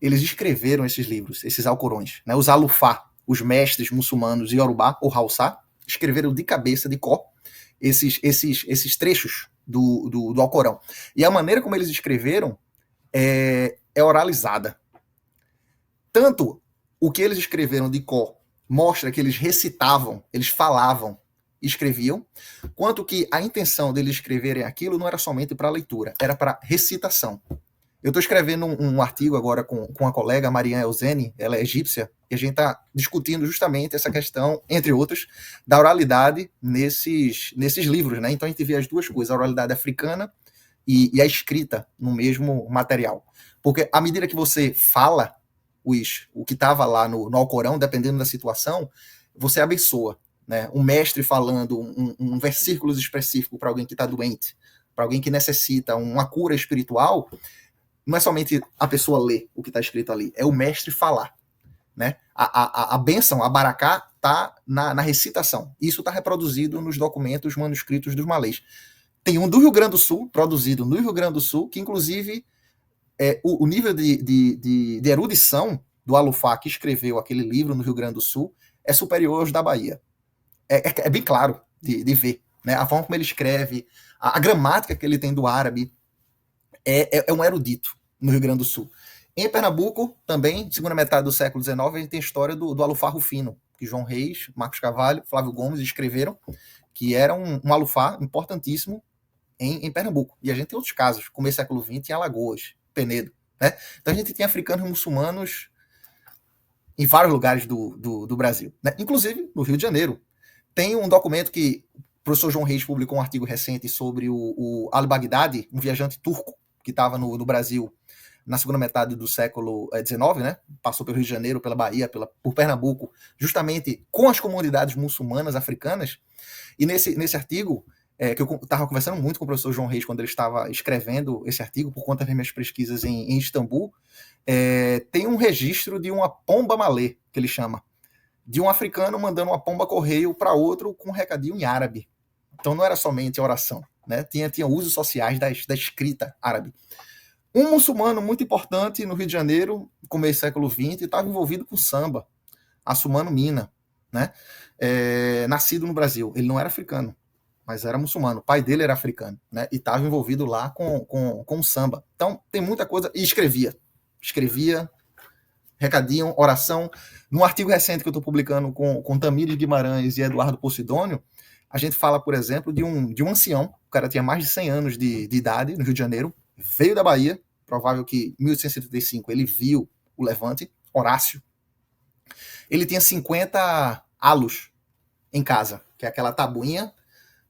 eles escreveram esses livros, esses alcorões, né? Os alufá, os mestres muçulmanos Yorubá ou Haussá, escreveram de cabeça, de cor, esses trechos do Alcorão. E a maneira como eles escreveram é oralizada. Tanto o que eles escreveram de cor mostra que eles recitavam, eles falavam, escreviam, quanto que a intenção deles escreverem aquilo não era somente para leitura, era para recitação. Eu estou escrevendo um artigo agora com a colega Marian Elzeni, ela é egípcia, e a gente está discutindo justamente essa questão, entre outras, da oralidade nesses livros, né? Então a gente vê as duas coisas, a oralidade africana e a escrita no mesmo material. Porque à medida que você fala o que estava lá no Alcorão, dependendo da situação, você abençoa, né? Um mestre falando um versículo específico para alguém que está doente, para alguém que necessita uma cura espiritual, não é somente a pessoa ler o que está escrito ali, é o mestre falar, né? A bênção, a baraká, está na recitação. Isso está reproduzido nos documentos manuscritos dos malês. Tem um do Rio Grande do Sul, produzido no Rio Grande do Sul, que inclusive o nível de erudição do alufá que escreveu aquele livro no Rio Grande do Sul é superior aos da Bahia. É bem claro de ver, né? A forma como ele escreve, a gramática que ele tem do árabe, é um erudito no Rio Grande do Sul. Em Pernambuco, também, segunda metade do século XIX, a gente tem a história do alufá Rufino, que João Reis, Marcos Carvalho, Flávio Gomes escreveram, que era um alufá importantíssimo em Pernambuco. E a gente tem outros casos, como esse século XX em Alagoas, Penedo, né? Então a gente tem africanos muçulmanos em vários lugares do Brasil, né? Inclusive no Rio de Janeiro. Tem um documento que o professor João Reis publicou um artigo recente sobre o Al-Baghdadi, um viajante turco que estava no Brasil na segunda metade do século XIX, né? Passou pelo Rio de Janeiro, pela Bahia, por Pernambuco, justamente com as comunidades muçulmanas africanas. E nesse artigo, que eu estava conversando muito com o professor João Reis quando ele estava escrevendo esse artigo, por conta das minhas pesquisas em Istambul, tem um registro de uma pomba malê, que ele chama, de um africano mandando uma pomba correio para outro com um recadinho em árabe. Então não era somente a oração, né? Tinha usos sociais da escrita árabe. Um muçulmano muito importante no Rio de Janeiro, começo do século XX, estava envolvido com samba, Assumano Mina, né? Nascido no Brasil. Ele não era africano, mas era muçulmano. O pai dele era africano, né? E estava envolvido lá com samba. Então tem muita coisa. E escrevia, recadinho, oração. Num artigo recente que eu estou publicando com Tamires Guimarães e Eduardo Posidônio, a gente fala, por exemplo, de um ancião, o cara tinha mais de 100 anos de idade, no Rio de Janeiro, veio da Bahia, provável que em 1875 ele viu o Levante, Horácio. Ele tinha 50 halos em casa, que é aquela tabuinha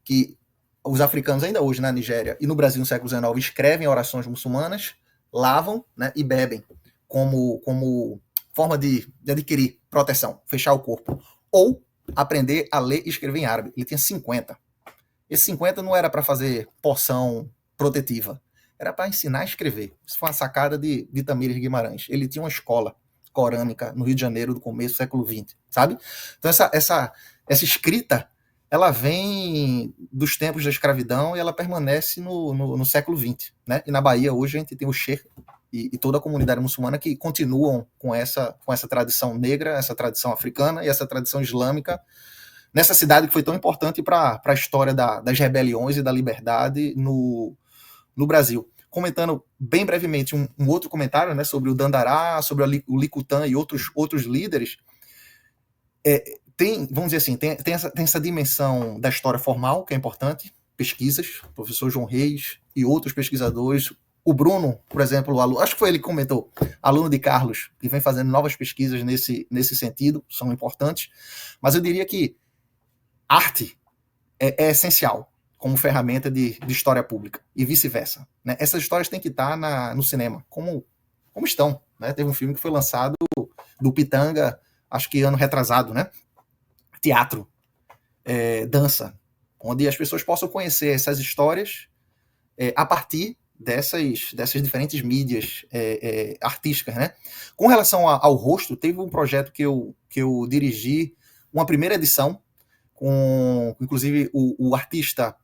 que os africanos ainda hoje na Nigéria e no Brasil no século XIX escrevem orações muçulmanas, lavam, né, e bebem como forma de adquirir proteção, fechar o corpo. Ou aprender a ler e escrever em árabe. Ele tinha 50. Esse 50 não era para fazer poção protetiva, era para ensinar a escrever. Isso foi uma sacada de Tamires Guimarães. Ele tinha uma escola corânica no Rio de Janeiro do começo do século XX, sabe? Então essa escrita, ela vem dos tempos da escravidão e ela permanece no século XX, né? E na Bahia hoje a gente tem o Sheikh e toda a comunidade muçulmana que continuam com essa tradição negra, essa tradição africana e essa tradição islâmica nessa cidade que foi tão importante para a história das rebeliões e da liberdade no Brasil. comentando bem brevemente um outro comentário, né, sobre o Dandará, sobre o Licutã e outros líderes, vamos dizer assim, tem essa dimensão da história formal, que é importante, pesquisas, o professor João Reis e outros pesquisadores, o Bruno, por exemplo, acho que foi ele que comentou, aluno de Carlos, que vem fazendo novas pesquisas nesse sentido, são importantes, mas eu diria que arte é essencial como ferramenta de história pública, e vice-versa. Né? Essas histórias têm que estar no cinema, como estão. Né? Teve um filme que foi lançado do Pitanga, acho que ano retrasado, né? Teatro, dança, onde as pessoas possam conhecer essas histórias a partir dessas diferentes mídias artísticas. Né? Com relação ao rosto, teve um projeto que eu dirigi, uma primeira edição, com inclusive o artista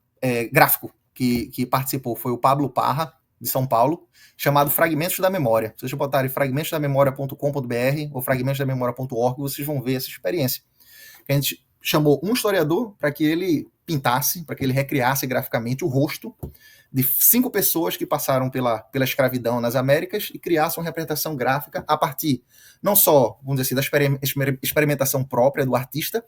gráfico que participou foi o Pablo Parra, de São Paulo, chamado Fragmentos da Memória. Se vocês botarem fragmentosdamemoria.com.br ou fragmentosdamemoria.org, vocês vão ver essa experiência. A gente chamou um historiador para que ele pintasse, para que ele recriasse graficamente o rosto de 5 pessoas que passaram pela escravidão nas Américas e criassem uma representação gráfica a partir, não só, vamos dizer assim, da experimentação própria do artista,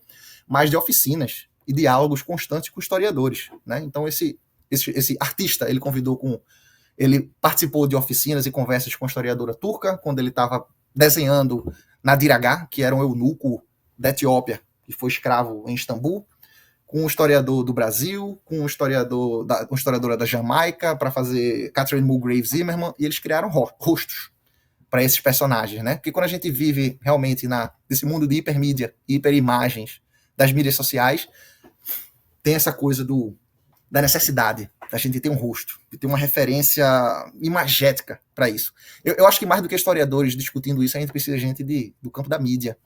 mas de oficinas e diálogos constantes com historiadores. Né? Então, esse artista, ele participou de oficinas e conversas com a historiadora turca, quando ele estava desenhando Nadir Agha, que era um eunuco da Etiópia, que foi escravo em Istambul, com um historiador do Brasil, com uma historiadora da Jamaica, para fazer Catherine Mulgrave Zimmerman, e eles criaram rostos para esses personagens, né? Porque quando a gente vive realmente nesse mundo de hipermídia, hiperimagens, das mídias sociais, tem essa coisa da necessidade da gente ter um rosto, de ter uma referência imagética para isso. Eu acho que mais do que historiadores discutindo isso, a gente precisa de gente do campo da mídia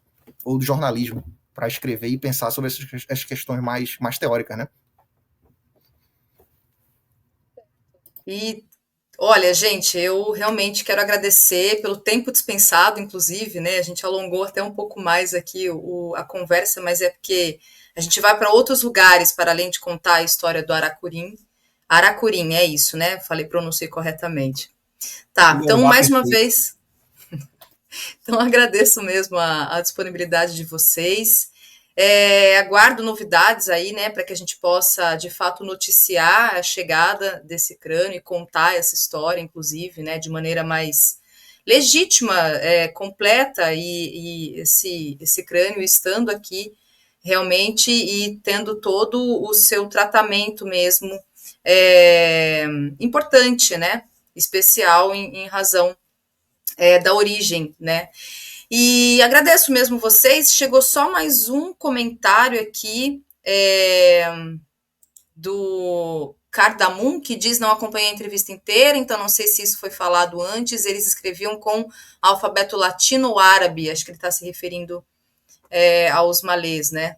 ou do jornalismo para escrever e pensar sobre essas questões mais teóricas, né? E, olha, gente, eu realmente quero agradecer pelo tempo dispensado, inclusive, né? A gente alongou até um pouco mais aqui a conversa, mas é porque a gente vai para outros lugares para além de contar a história do Aracurim. Aracurim, é isso, né? Pronunciei corretamente. Tá, então, mais uma vez... Então, agradeço mesmo a disponibilidade de vocês. Aguardo novidades aí, né, para que a gente possa, de fato, noticiar a chegada desse crânio e contar essa história, inclusive, né, de maneira mais legítima, completa, e esse crânio estando aqui realmente e tendo todo o seu tratamento mesmo importante, né, especial em razão da origem, né. E agradeço mesmo vocês. Chegou só mais um comentário aqui do Cardamum, que diz: não acompanhei a entrevista inteira, então não sei se isso foi falado antes. Eles escreviam com alfabeto latino ou árabe, acho que ele está se referindo aos malês, né?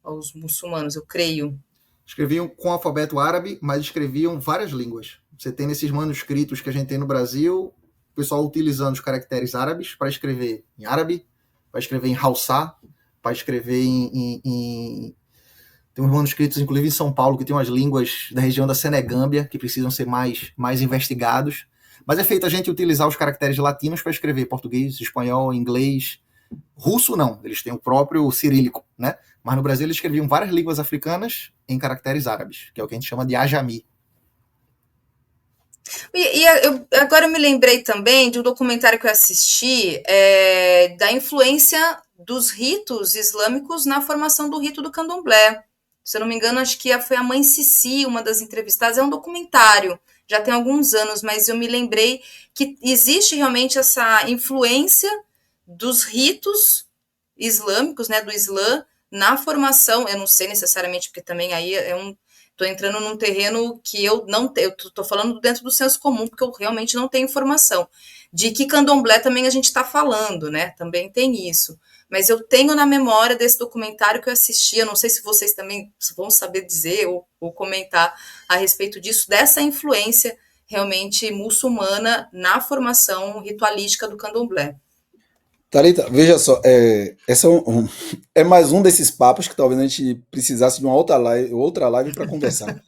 Aos muçulmanos, eu creio. Escreviam com alfabeto árabe, mas escreviam várias línguas. Você tem nesses manuscritos que a gente tem no Brasil, o pessoal utilizando os caracteres árabes para escrever em árabe, para escrever em Hausa, para escrever tem uns manuscritos, inclusive em São Paulo, que tem umas línguas da região da Senegâmbia, que precisam ser mais investigados. Mas é feito a gente utilizar os caracteres latinos para escrever português, espanhol, inglês. Russo não, eles têm o próprio cirílico, né? Mas no Brasil eles escreviam várias línguas africanas em caracteres árabes, que é o que a gente chama de ajami. Agora eu me lembrei também de um documentário que eu assisti da influência dos ritos islâmicos na formação do rito do candomblé. Se eu não me engano, acho que foi a mãe Cici, uma das entrevistadas. É um documentário, já tem alguns anos, mas eu me lembrei que existe realmente essa influência dos ritos islâmicos, né, do Islã, na formação. Eu não sei necessariamente, porque também aí estou entrando num terreno que eu não tenho, eu estou falando dentro do senso comum, porque eu realmente não tenho informação. De que candomblé também a gente está falando, né? Também tem isso. Mas eu tenho na memória desse documentário que eu assisti, eu não sei se vocês também vão saber dizer ou comentar a respeito disso, dessa influência realmente muçulmana na formação ritualística do candomblé. Thalita, veja só, essa é mais um desses papos que talvez a gente precisasse de uma outra live para conversar.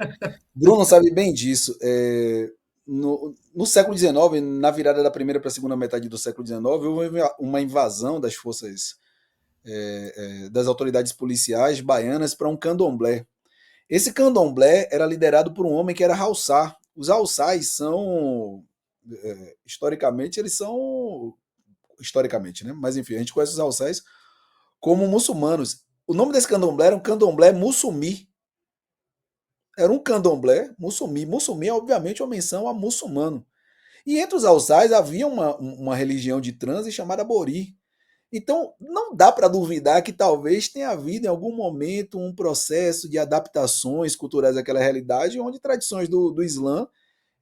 Bruno sabe bem disso. no século XIX, na virada da primeira para a segunda metade do século XIX, houve uma invasão das forças das autoridades policiais baianas para um candomblé. Esse candomblé era liderado por um homem que era Haussá. Os Haussás são, historicamente, né? Mas enfim, a gente conhece os Haussás como muçulmanos. O nome desse candomblé era um candomblé muçulmi. Era um candomblé muçulmi. Muçulmi é, obviamente, uma menção a muçulmano. E entre os Haussás havia uma religião de transe chamada Bori. Então, não dá para duvidar que talvez tenha havido em algum momento um processo de adaptações culturais àquela realidade, onde tradições do Islã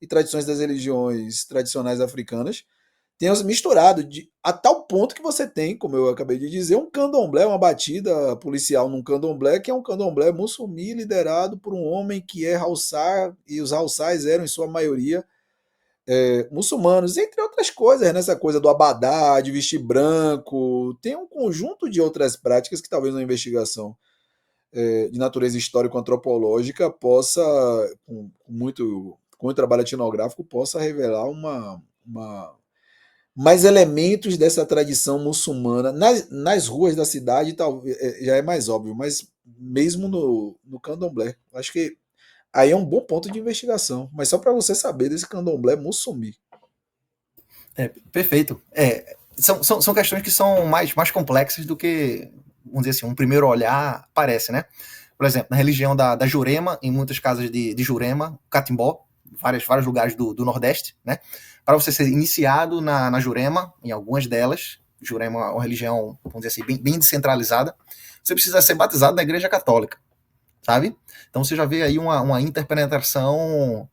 e tradições das religiões tradicionais africanas tenham se misturado a tal ponto que você tem, como eu acabei de dizer, um candomblé, uma batida policial num candomblé, que é um candomblé muçulmi liderado por um homem que é Haussá, e os Haussás eram, em sua maioria, muçulmanos, entre outras coisas, nessa coisa do abadá, de vestir branco, tem um conjunto de outras práticas que talvez uma investigação de natureza histórico-antropológica possa, com o trabalho etnográfico, possa revelar mais elementos dessa tradição muçulmana. Nas ruas da cidade talvez já é mais óbvio, mas mesmo no candomblé. Acho que aí é um bom ponto de investigação. Mas só para você saber desse candomblé muçulmi. Perfeito. São questões que são mais complexas do que, vamos dizer assim, um primeiro olhar parece, né? Por exemplo, na religião da Jurema, em muitas casas de Jurema, Catimbó, vários lugares do Nordeste, né? Para você ser iniciado na Jurema, em algumas delas, Jurema é uma religião, vamos dizer assim, bem descentralizada, você precisa ser batizado na Igreja Católica, sabe? Então você já vê aí uma interpenetração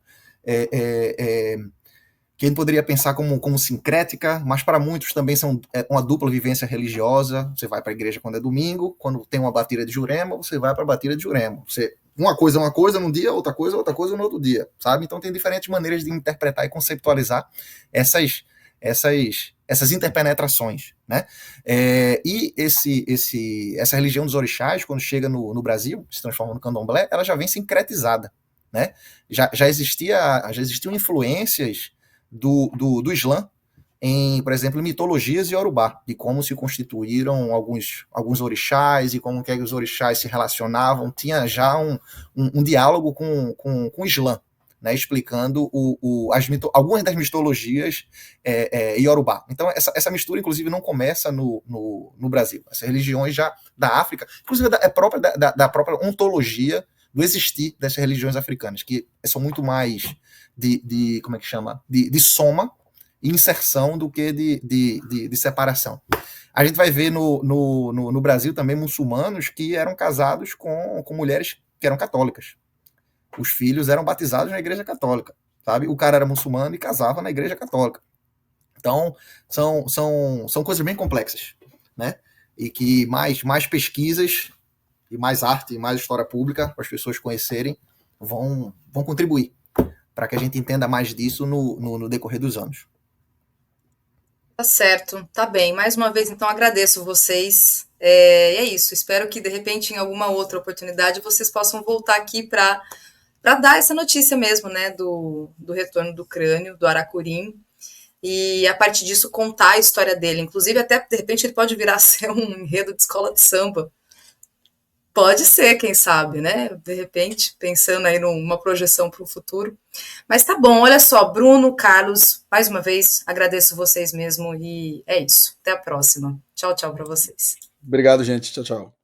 que a gente poderia pensar como sincrética, mas para muitos também são uma dupla vivência religiosa. Você vai para a igreja quando é domingo, quando tem uma batida de Jurema, você vai para a batida de Jurema. Uma coisa é uma coisa num dia, outra coisa no outro dia, sabe? Então tem diferentes maneiras de interpretar e conceptualizar essas interpenetrações, né? E essa religião dos orixás, quando chega no Brasil, se transforma no candomblé, ela já vem sincretizada, né? Já existiam influências do Islã por exemplo, mitologias iorubá, de como se constituíram alguns orixás e como que os orixás se relacionavam. Tinha já um diálogo com o Islã, né, explicando algumas das mitologias iorubá. Então, essa mistura, inclusive, não começa no Brasil. Essas religiões já da África, inclusive própria da própria ontologia do existir dessas religiões africanas, que são muito mais como é que chama? De soma e inserção do que de separação. A gente vai ver no Brasil também muçulmanos que eram casados com mulheres que eram católicas. Os filhos eram batizados na igreja católica, sabe? O cara era muçulmano e casava na igreja católica. Então, são coisas bem complexas, né? E que mais pesquisas e mais arte e mais história pública para as pessoas conhecerem vão contribuir para que a gente entenda mais disso no decorrer dos anos. Tá certo, tá bem. Mais uma vez, então, agradeço vocês. É isso. Espero que, de repente, em alguma outra oportunidade, vocês possam voltar aqui para dar essa notícia mesmo, né, do retorno do crânio, do Aracurim, e, a partir disso, contar a história dele. Inclusive, até, de repente, ele pode virar a ser um enredo de escola de samba. Pode ser, quem sabe, né? De repente, pensando aí numa projeção para o futuro. Mas tá bom, olha só, Bruno, Carlos, mais uma vez, agradeço vocês mesmo e é isso. Até a próxima. Tchau, tchau para vocês. Obrigado, gente. Tchau, tchau.